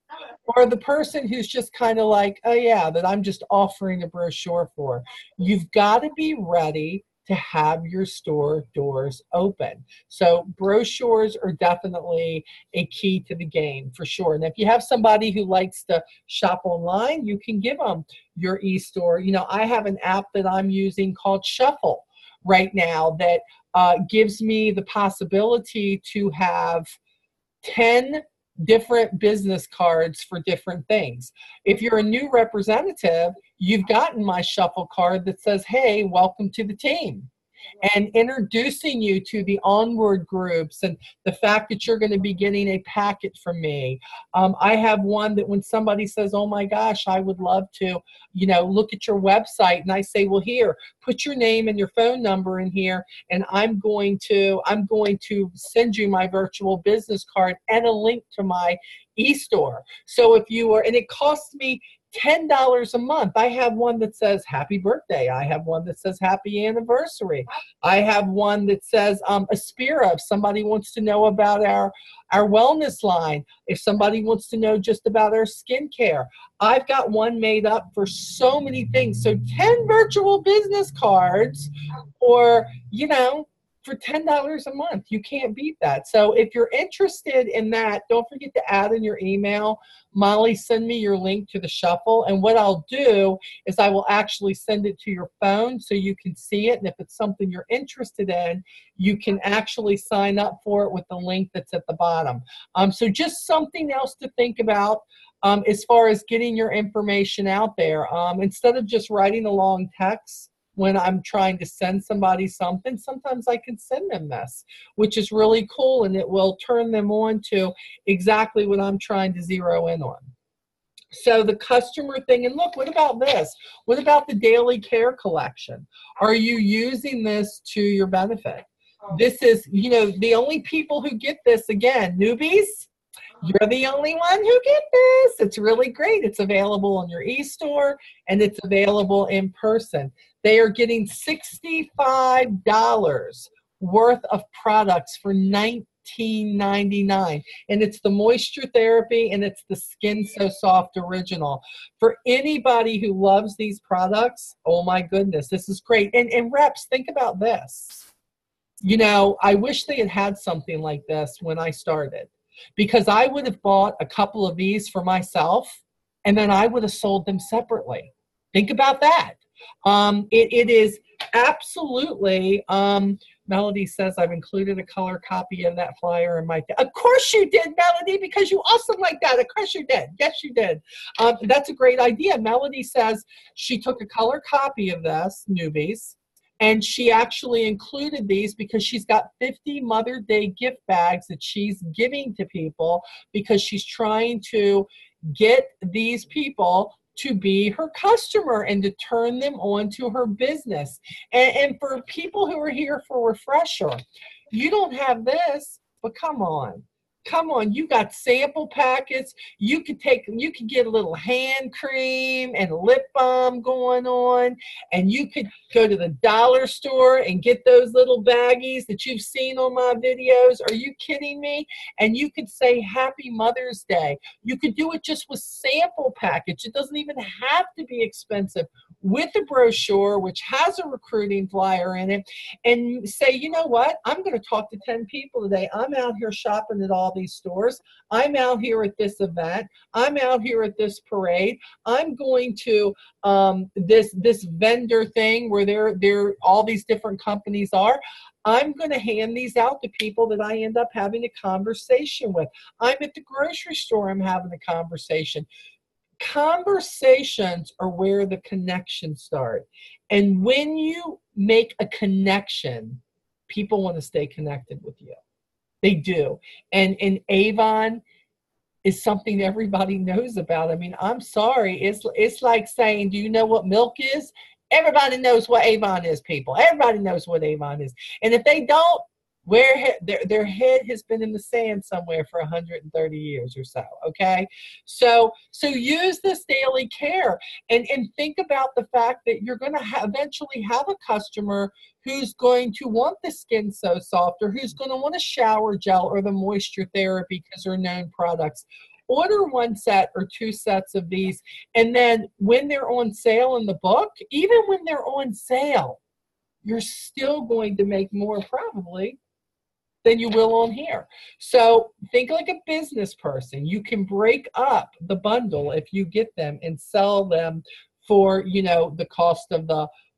or the person who's just kind of like, oh yeah, that I'm just offering a brochure for. You've got to be ready to have your store doors open. So brochures are definitely a key to the game for sure. And if you have somebody who likes to shop online, you can give them your e-store. I have an app that I'm using called Shuffle right now that gives me the possibility to have 10 different business cards for different things. If you're a new representative, you've gotten my Shuffle card that says, hey, welcome to the team, and introducing you to the Onward groups and the fact that you're going to be getting a packet from me. I have one that when somebody says, oh my gosh, I would love to, look at your website, and I say, well, here, put your name and your phone number in here, and I'm going to send you my virtual business card and a link to my e-store. So if you are, and it costs me $10 a month. I have one that says happy birthday. I have one that says happy anniversary. I have one that says Aspira, if somebody wants to know about our wellness line, if somebody wants to know just about our skincare. I've got one made up for so many things. So 10 virtual business cards, or, for $10 a month. You can't beat that. So if you're interested in that, don't forget to add in your email, Molly, send me your link to the Shuffle. And what I'll do is I will actually send it to your phone so you can see it. And if it's something you're interested in, you can actually sign up for it with the link that's at the bottom. So just something else to think about as far as getting your information out there. Instead of just writing a long text, when I'm trying to send somebody something, sometimes I can send them this, which is really cool, and it will turn them on to exactly what I'm trying to zero in on. So the customer thing, and look, what about this? What about the daily care collection? Are you using this to your benefit? This is, you know, the only people who get this, again, newbies, you're the only one who get this. It's really great. It's available on your e-store, and it's available in person. They are getting $65 worth of products for $19.99, and it's the moisture therapy, and it's the Skin So Soft original. For anybody who loves these products, oh my goodness, this is great. And reps, think about this. You know, I wish they had something like this when I started, because I would have bought a couple of these for myself, and then I would have sold them separately. Think about that. It is absolutely, Melody says, I've included a color copy of that flyer in my, of course you did, Melody, because you awesome like that. Of course you did. Yes, you did. That's a great idea. Melody says she took a color copy of this, newbies, and she actually included these because she's got 50 Mother's Day gift bags that she's giving to people, because she's trying to get these people to be her customer and to turn them on to her business. And for people who are here for refresher, you don't have this, but come on. Come on, you got sample packets. You could get a little hand cream and lip balm going on, and you could go to the dollar store and get those little baggies that you've seen on my videos. Are you kidding me? And you could say Happy Mother's Day. You could do it just with sample package. It doesn't even have to be expensive. With a brochure, which has a recruiting flyer in it, and say, you know what? I'm going to talk to 10 people today. I'm out here shopping at all these stores. I'm out here at this event. I'm out here at this parade. I'm going to this vendor thing where there all these different companies are. I'm going to hand these out to people that I end up having a conversation with. I'm at the grocery store. I'm having a conversation. Conversations are where the connections start. And when you make a connection, people want to stay connected with you. They do. And Avon is something everybody knows about. I mean, I'm sorry. It's like saying, do you know what milk is? Everybody knows what Avon is, people. Everybody knows what Avon is. And if they don't, their head has been in the sand somewhere for 130 years or so, okay? So use this daily care, and think about the fact that you're going to eventually have a customer who's going to want the Skin So Soft, or who's going to want a shower gel or the moisture therapy because they're known products. Order 1 set or 2 sets of these, and then when they're on sale in the book, even when they're on sale, you're still going to make more probably than you will on here. So think like a business person. You can break up the bundle if you get them and sell them for, you know, the cost of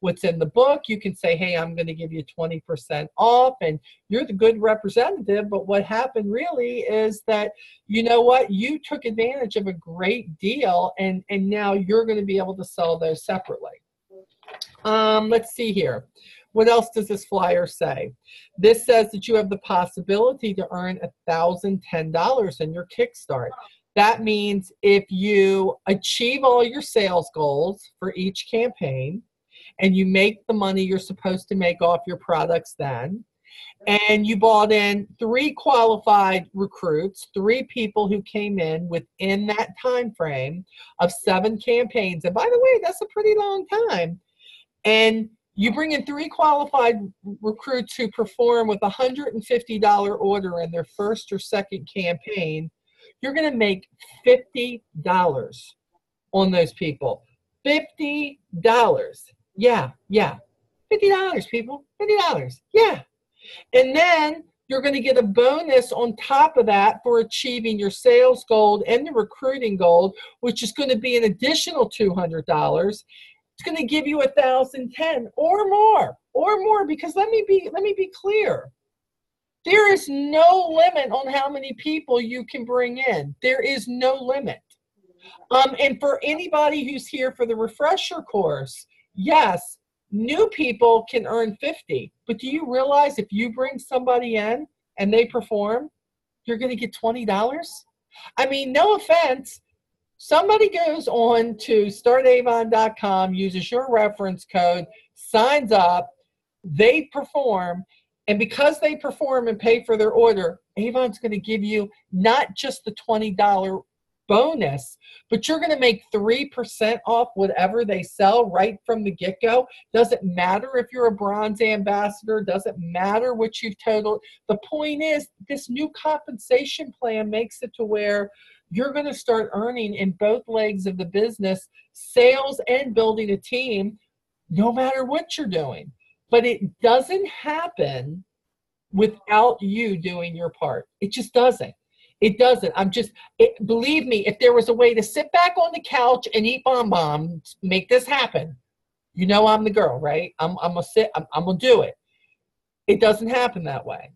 what's in the book. You can say, hey, I'm going to give you 20% off, and you're the good representative. But what happened really is that, you know what, you took advantage of a great deal, and now you're going to be able to sell those separately. Let's see here. What else does this flyer say? This says that you have the possibility to earn $1,010 in your Kickstart. That means if you achieve all your sales goals for each campaign, and you make the money you're supposed to make off your products then, and you bought in 3 qualified recruits, 3 people who came in within that time frame of 7 campaigns, and by the way, that's a pretty long time, and you bring in 3 qualified recruits who perform with a $150 order in their first or second campaign, you're going to make $50 on those people. $50. Yeah. $50, people. $50. Yeah. And then you're going to get a bonus on top of that for achieving your sales goal and the recruiting goal, which is going to be an additional $200. It's going to give you $1,010 or more, because let me be clear. There is no limit on how many people you can bring in. There is no limit. And for anybody who's here for the refresher course, yes, New people can earn 50, but do you realize if you bring somebody in and they perform, you're going to get $20? I mean, no offense. Somebody goes on to startavon.com, uses your reference code, signs up, they perform, and because they perform and pay for their order, Avon's going to give you not just the $20 bonus, but you're going to make 3% off whatever they sell right from the get-go. Doesn't matter if you're a bronze ambassador, doesn't matter what you've totaled. The point is, this new compensation plan makes it to where you're going to start earning in both legs of the business, sales and building a team, no matter what you're doing. But it doesn't happen without you doing your part. It just doesn't. It doesn't. Believe me, if there was a way to sit back on the couch and eat bonbons, make this happen, you know I'm the girl, right? I'm going to do it. It doesn't happen that way.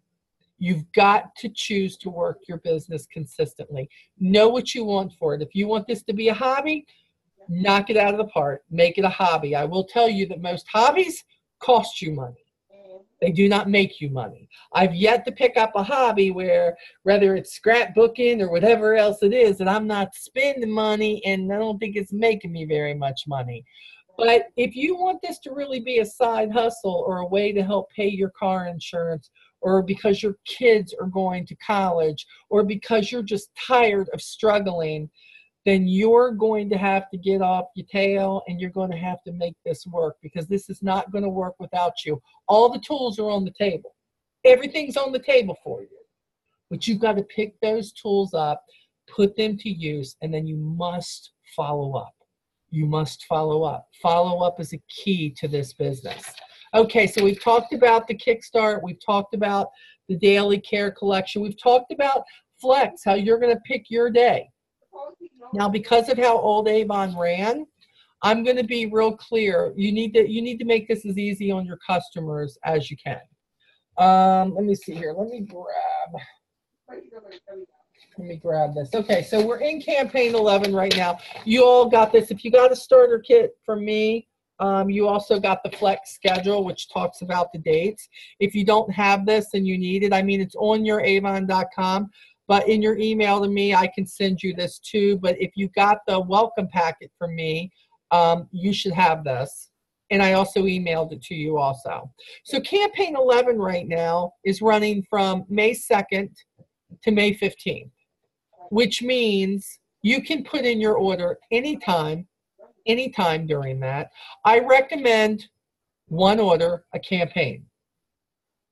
You've got to choose to work your business consistently. Know what you want for it. If you want this to be a hobby, knock it out of the park. Make it a hobby. I will tell you that most hobbies cost you money. They do not make you money. I've yet to pick up a hobby where, whether it's scrapbooking or whatever else it is, and I'm not spending money and I don't think it's making me very much money. But if you want this to really be a side hustle or a way to help pay your car insurance, or because your kids are going to college, or because you're just tired of struggling, then you're going to have to get off your tail and you're going to have to make this work, because this is not going to work without you. All the tools are on the table. Everything's on the table for you. But you've got to pick those tools up, put them to use, and then you must follow up. You must follow up. Follow up is a key to this business. Okay, so we've talked about the Kickstart. We've talked about the Daily Care Collection. We've talked about Flex, how you're going to pick your day. Now, because of how old Avon ran, I'm going to be real clear. You need to make this as easy on your customers as you can. Let me see here. Let me grab this. Okay, so we're in campaign 11 right now. You all got this. If you got a starter kit from me, you also got the Flex schedule, which talks about the dates. If you don't have this and you need it, I mean, it's on your avon.com, but in your email to me, I can send you this too. But if you got the welcome packet from me, you should have this. And I also emailed it to you also. So campaign 11 right now is running from May 2nd to May 15th, which means you can put in your order anytime during that. I recommend one order a campaign.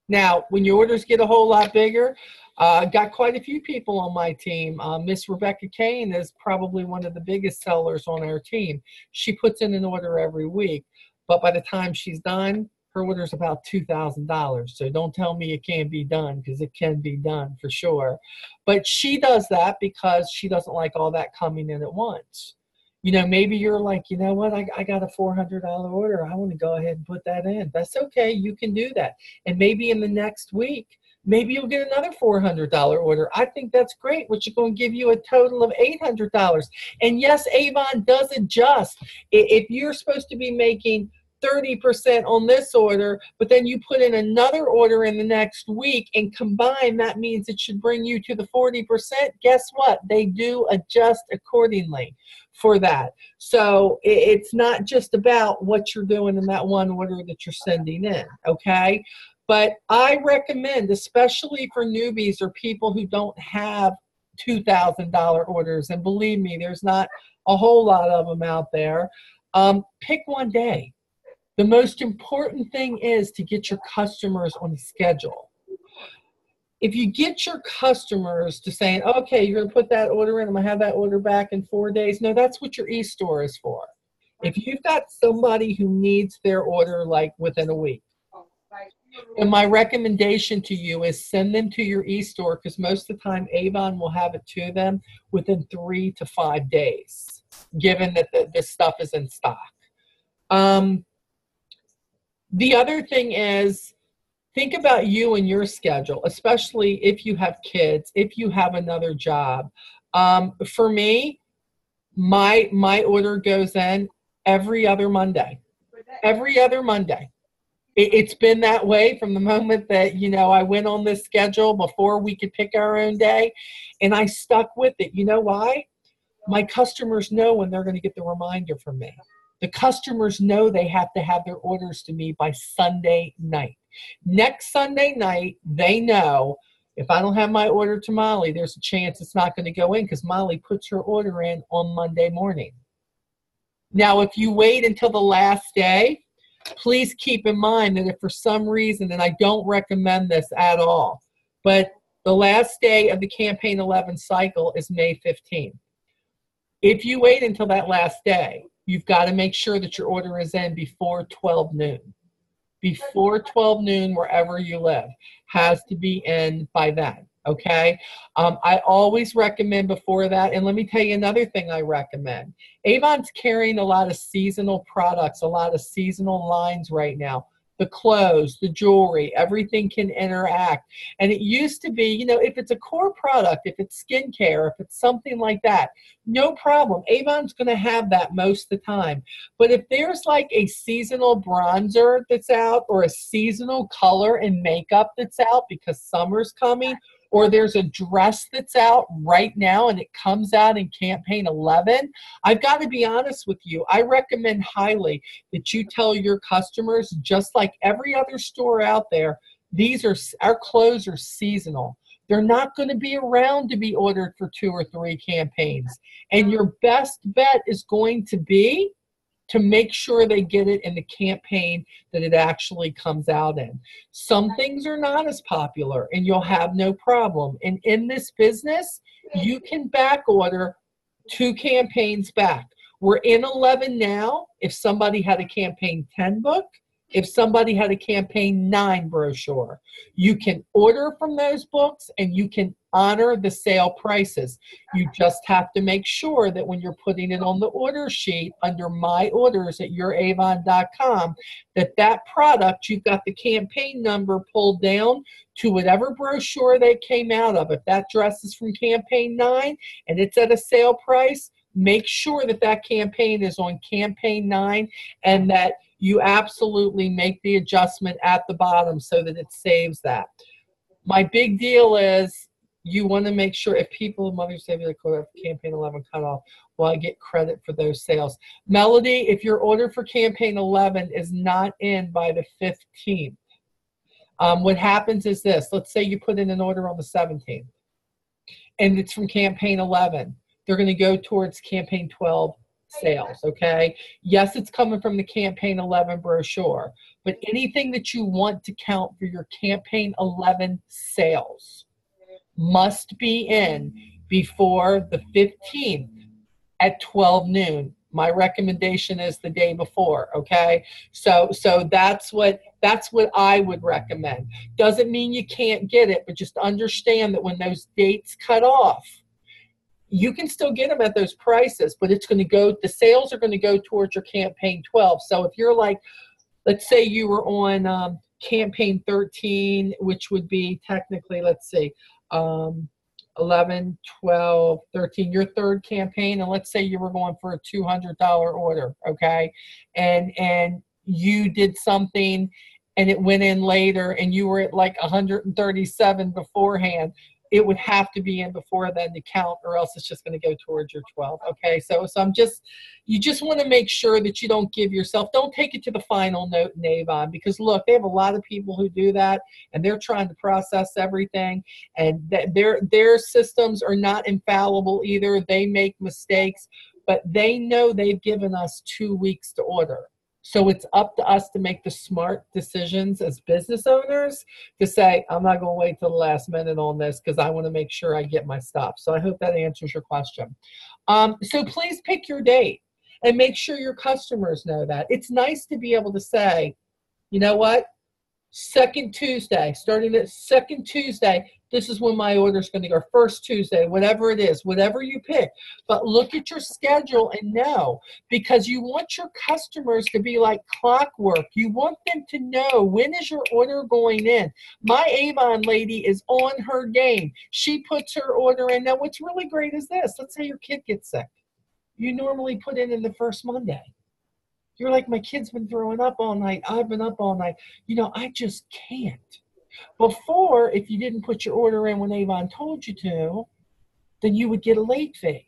Now, when your orders get a whole lot bigger, got quite a few people on my team. Miss Rebecca Kane is probably one of the biggest sellers on our team. She puts in an order every week, but by the time she's done, her order is about $2,000. So don't tell me it can't be done, because it can be done for sure. But she does that because she doesn't like all that coming in at once. You know, maybe you're like, you know what, I got a $400 order. I want to go ahead and put that in. That's okay. You can do that. And maybe in the next week, maybe you'll get another $400 order. I think that's great, which is going to give you a total of $800. And yes, Avon does adjust. If you're supposed to be making 30% on this order, but then you put in another order in the next week and combine, that means it should bring you to the 40%. Guess what? They do adjust accordingly for that. So it's not just about what you're doing in that one order that you're sending in, okay? But I recommend, especially for newbies or people who don't have $2,000 orders, and believe me, there's not a whole lot of them out there, pick one day. The most important thing is to get your customers on a schedule. If you get your customers to saying, okay, you're going to put that order in, I'm going to have that order back in 4 days. No, that's what your e-store is for. If you've got somebody who needs their order like within a week, and my recommendation to you is send them to your e-store, because most of the time Avon will have it to them within 3 to 5 days, given that this stuff is in stock. The other thing is, think about you and your schedule, especially if you have kids, if you have another job. For me, my order goes in every other Monday. Every other Monday. It's been that way from the moment that, you know, I went on this schedule before we could pick our own day, and I stuck with it. You know why? My customers know when they're going to get the reminder from me. The customers know they have to have their orders to me by Sunday night. Next Sunday night, they know if I don't have my order to Molly, there's a chance it's not going to go in because Molly puts her order in on Monday morning. Now, if you wait until the last day, please keep in mind that if for some reason, and I don't recommend this at all, but the last day of the campaign 11 cycle is May 15th. If you wait until that last day, you've got to make sure that your order is in before 12 noon. Before 12 noon, wherever you live, has to be in by then, okay? I always recommend before that, and let me tell you another thing I recommend. Avon's carrying a lot of seasonal products, a lot of seasonal lines right now. The clothes, the jewelry, everything can interact. And it used to be, you know, if it's a core product, if it's skincare, if it's something like that, no problem. Avon's going to have that most of the time. But if there's like a seasonal bronzer that's out or a seasonal color and makeup that's out because summer's coming, or there's a dress that's out right now and it comes out in campaign 11, I've got to be honest with you. I recommend highly that you tell your customers, just like every other store out there, our clothes are seasonal. They're not going to be around to be ordered for 2 or 3 campaigns. And your best bet is going to be to make sure they get it in the campaign that it actually comes out in. Some things are not as popular and you'll have no problem. And in this business, you can back order 2 campaigns back. We're in 11 now. If somebody had a campaign 10 book, if somebody had a campaign 9 brochure, you can order from those books and you can honor the sale prices. You just have to make sure that when you're putting it on the order sheet under My Orders at youravon.com, that product, you've got the campaign number pulled down to whatever brochure they came out of. If that dress is from campaign 9 and it's at a sale price, make sure that campaign is on campaign 9 and that you absolutely make the adjustment at the bottom so that it saves that. My big deal is you want to make sure if people, Mother's Day, they call it campaign 11 cutoff, well, I get credit for those sales. Melody, if your order for campaign 11 is not in by the 15th, what happens is this. Let's say you put in an order on the 17th and it's from campaign 11. They're going to go towards campaign 12 sales, okay? Yes, it's coming from the campaign 11 brochure, but anything that you want to count for your campaign 11 sales must be in before the 15th at 12 noon. My recommendation is the day before, okay? So that's what I would recommend. Doesn't mean you can't get it, but just understand that when those dates cut off, you can still get them at those prices, but it's going to go, the sales are going to go towards your campaign 12. So if you're like, let's say you were on campaign 13, which would be technically, let's see, 11, 12, 13, your third campaign, and let's say you were going for a $200 order, okay? And you did something and it went in later and you were at like 137 beforehand, it would have to be in before then to count, or else it's just going to go towards your 12. Okay, so you just want to make sure that you don't don't take it to the final note in Avon, because look, they have a lot of people who do that and they're trying to process everything, and their systems are not infallible either. They make mistakes, but they know they've given us 2 weeks to order. So it's up to us to make the smart decisions as business owners to say, I'm not going to wait till the last minute on this because I want to make sure I get my stuff. So I hope that answers your question. So please pick your date and make sure your customers know that. It's nice to be able to say, you know what? Second Tuesday, starting at second Tuesday, this is when my order is going to go. First Tuesday, whatever it is, whatever you pick. But look at your schedule and know, because you want your customers to be like clockwork. You want them to know, when is your order going in? My Avon lady is on her game. She puts her order in. Now, what's really great is this. Let's say your kid gets sick. You normally put it in the first Monday. You're like, my kid's been throwing up all night. I've been up all night. You know, I just can't. Before, if you didn't put your order in when Avon told you to, then you would get a late fee.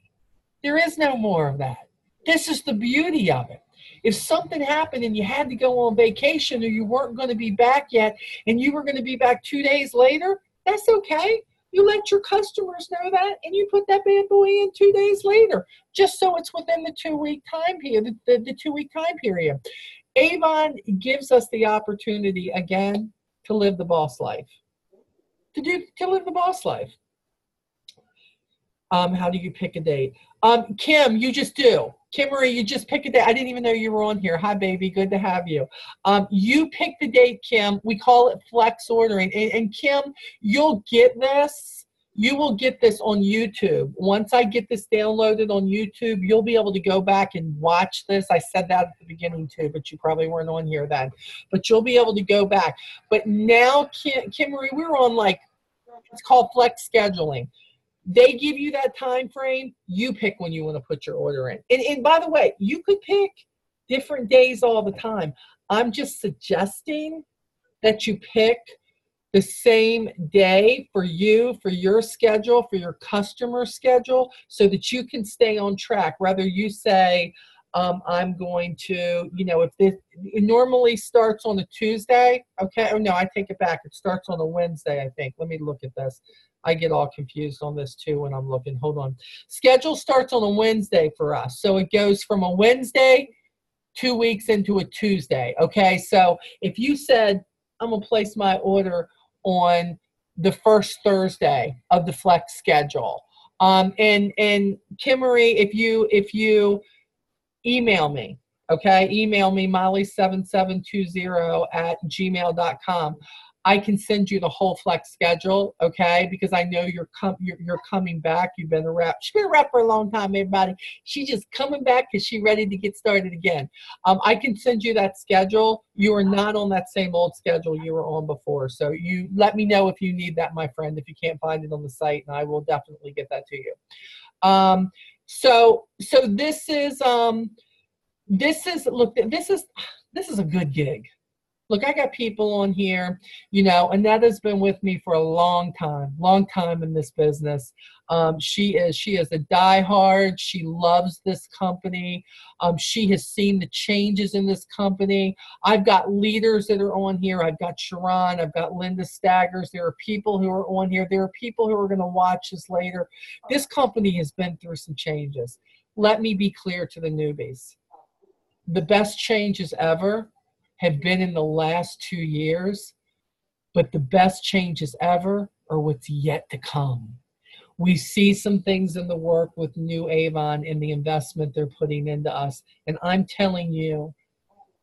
There is no more of that. This is the beauty of it. If something happened and you had to go on vacation or you weren't going to be back yet and you were going to be back 2 days later, that's okay. You let your customers know that and you put that bad boy in 2 days later, just so it's within the 2-week time period, the 2-week time period. Avon gives us the opportunity, again, to live the boss life. To live the boss life. How do you pick a date? Kim, you just do. Kim Marie, you just pick a date. I didn't even know you were on here. Hi, baby. Good to have you. You pick the date, Kim. We call it flex ordering. And Kim, you'll get this. You will get this on YouTube. Once I get this downloaded on YouTube, you'll be able to go back and watch this. I said that at the beginning too, but you probably weren't on here then. But you'll be able to go back. But now, Kim Marie, we're on like, it's called flex scheduling. They give you that time frame. You pick when you want to put your order in. And by the way, you could pick different days all the time. I'm just suggesting that you pick the same day for you, for your schedule, for your customer schedule, so that you can stay on track. Whether you say, I'm going to, you know, if it normally starts on a Tuesday, okay? Oh, no, I take it back. It starts on a Wednesday, I think. Let me look at this. I get all confused on this too when I'm looking. Hold on. Schedule starts on a Wednesday for us. So it goes from a Wednesday 2 weeks into a Tuesday, okay? So if you said, I'm going to place my order on the first Thursday of the flex schedule, and Kimmery, if you email me, okay? Email me, molly7720@gmail.com. I can send you the whole flex schedule, okay? Because I know you're coming back. You've been a rep. She's been a rep for a long time, everybody. She's just coming back because she's ready to get started again. I can send you that schedule. You are not on that same old schedule you were on before. So you let me know if you need that, my friend, if you can't find it on the site, and I will definitely get that to you. So this is a good gig. Look, I got people on here, you know, Anetta's been with me for a long time in this business. She is a diehard. She loves this company. She has seen the changes in this company. I've got leaders that are on here. I've got Sharon. I've got Linda Staggers. There are people who are on here. There are people who are going to watch this later. This company has been through some changes. Let me be clear to the newbies. The best changes ever have been in the last 2 years, but the best changes ever are what's yet to come. We see some things in the work with new Avon and the investment they're putting into us. And I'm telling you,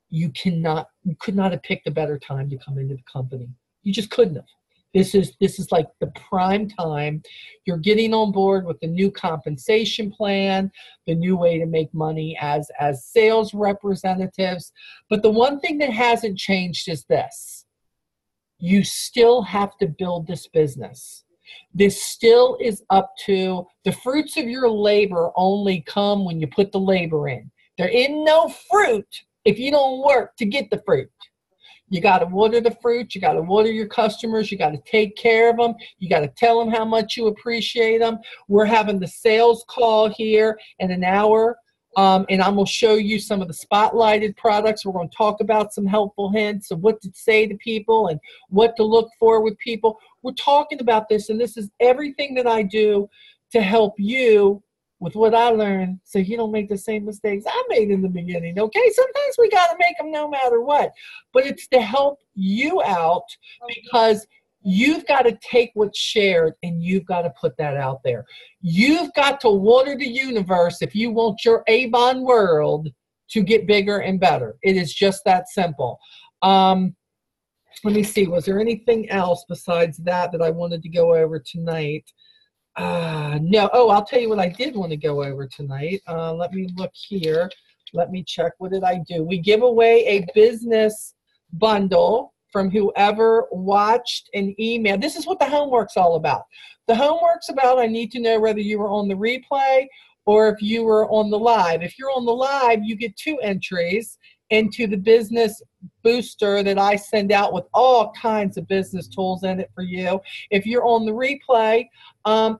you could not have picked a better time to come into the company. You just couldn't have. This is like the prime time. You're getting on board with the new compensation plan, the new way to make money as sales representatives. But the one thing that hasn't changed is this. You still have to build this business. This still is up to the fruits of your labor only come when you put the labor in. There ain't no fruit if you don't work to get the fruit. You got to water the fruit. You got to water your customers. You got to take care of them. You got to tell them how much you appreciate them. We're having the sales call here in an hour, and I'm going to show you some of the spotlighted products. We're going to talk about some helpful hints of what to say to people and what to look for with people. We're talking about this, and this is everything that I do to help you with what I learned so you don't make the same mistakes I made in the beginning, okay? Sometimes we got to make them no matter what. But it's to help you out because you've got to take what's shared and you've got to put that out there. You've got to water the universe if you want your Avon world to get bigger and better. It is just that simple. Let me see. Was there anything else besides that I wanted to go over tonight? No. Oh, I'll tell you what I did want to go over tonight. Let me look here. Let me check. What did I do? We give away a business bundle from whoever watched an email. This is what the homework's all about. The homework's about, I need to know whether you were on the replay or if you were on the live. If you're on the live, you get 2 entries. into the business booster that I send out with all kinds of business tools in it for you. If you're on the replay,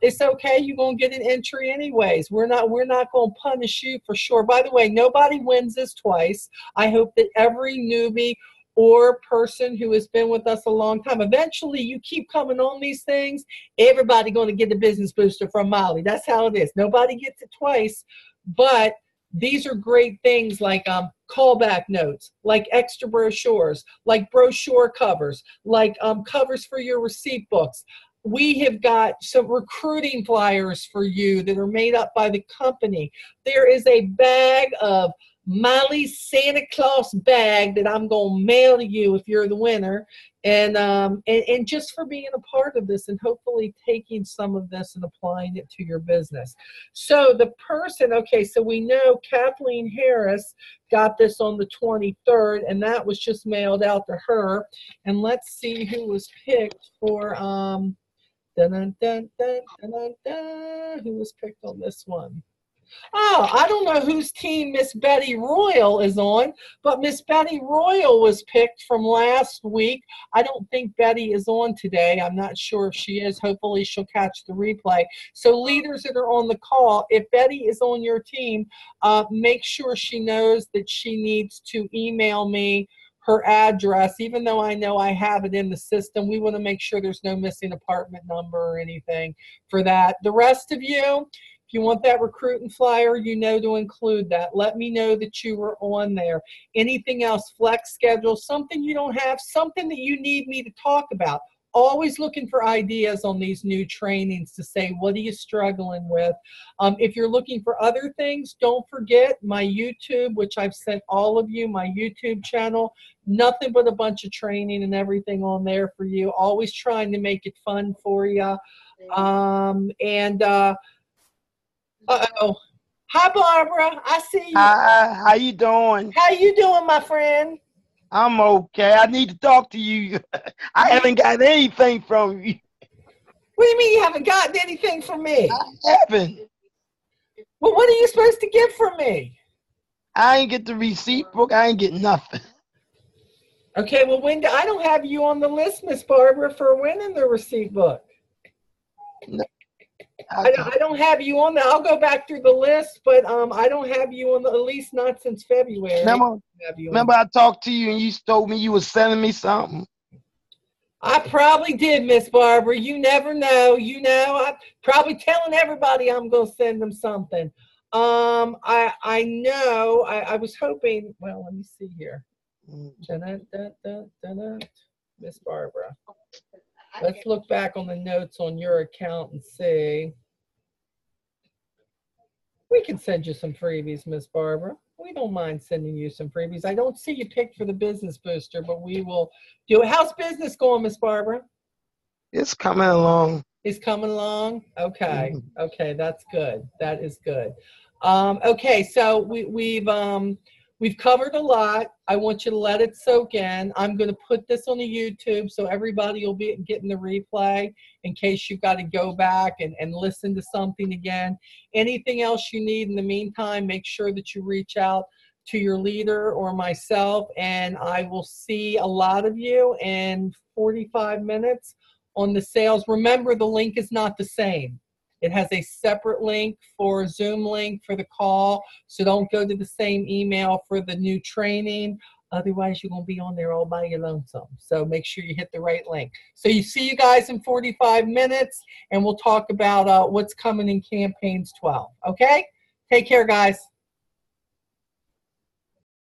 it's okay. You're going to get an entry anyways. We're not going to punish you for sure. By the way, nobody wins this twice. I hope that every newbie or person who has been with us a long time, eventually you keep coming on these things, everybody going to get a business booster from Molly. That's how it is. Nobody gets it twice, but these are great things like callback notes, like extra brochures, like brochure covers, like covers for your receipt books. We have got some recruiting flyers for you that are made up by the company. There is a bag of Molly's Santa Claus bag that I'm going to mail to you if you're the winner. And just for being a part of this and hopefully taking some of this and applying it to your business. So the person, okay, so we know Kathleen Harris got this on the 23rd, and that was just mailed out to her. And let's see who was picked for, who was picked on this one? Oh, I don't know whose team Miss Betty Royal is on, but Miss Betty Royal was picked from last week. I don't think Betty is on today. I'm not sure if she is. Hopefully she'll catch the replay. So leaders that are on the call, if Betty is on your team, make sure she knows that she needs to email me her address. Even though I know I have it in the system, we want to make sure there's no missing apartment number or anything for that. The rest of you, if you want that recruiting flyer, you know to include that. Let me know that you were on there. Anything else, flex schedule, something you don't have, something that you need me to talk about. Always looking for ideas on these new trainings to say, what are you struggling with? If you're looking for other things, don't forget my YouTube, which I've sent all of you, my YouTube channel. Nothing but a bunch of training and everything on there for you. Always trying to make it fun for you. Uh-oh. Hi, Barbara. I see you. Hi, how you doing? How you doing, my friend? I'm okay. I need to talk to you. I haven't got anything from you. What do you mean you haven't gotten anything from me? I haven't. Well, what are you supposed to get from me? I ain't get the receipt book. I ain't get nothing. Okay, well, I don't have you on the list, Miss Barbara, for winning the receipt book. No, I don't have you on there. I'll go back through the list, but I don't have you on at least not since February. Remember I talked to you and you told me you was sending me something? I probably did, Miss Barbara. You never know. You know, I'm probably telling everybody I'm going to send them something. I know. I was hoping. Well, let me see here. Miss Barbara. Let's look back on the notes on your account and see. We can send you some freebies, Miss Barbara. We don't mind sending you some freebies. I don't see you picked for the business booster, but we will do it. How's business going, Miss Barbara? It's coming along. It's coming along? Okay. Okay, that's good. That is good. Okay, so we've covered a lot. I want you to let it soak in. I'm going to put this on the YouTube so everybody will be getting the replay in case you've got to go back and listen to something again. Anything else you need in the meantime, make sure that you reach out to your leader or myself, and I will see a lot of you in 45 minutes on the sales. Remember, the link is not the same. It has a separate link for a Zoom link for the call, so don't go to the same email for the new training. Otherwise, you're going to be on there all by your lonesome. So make sure you hit the right link. So see you guys in 45 minutes, and we'll talk about what's coming in campaigns 12. Okay? Take care, guys.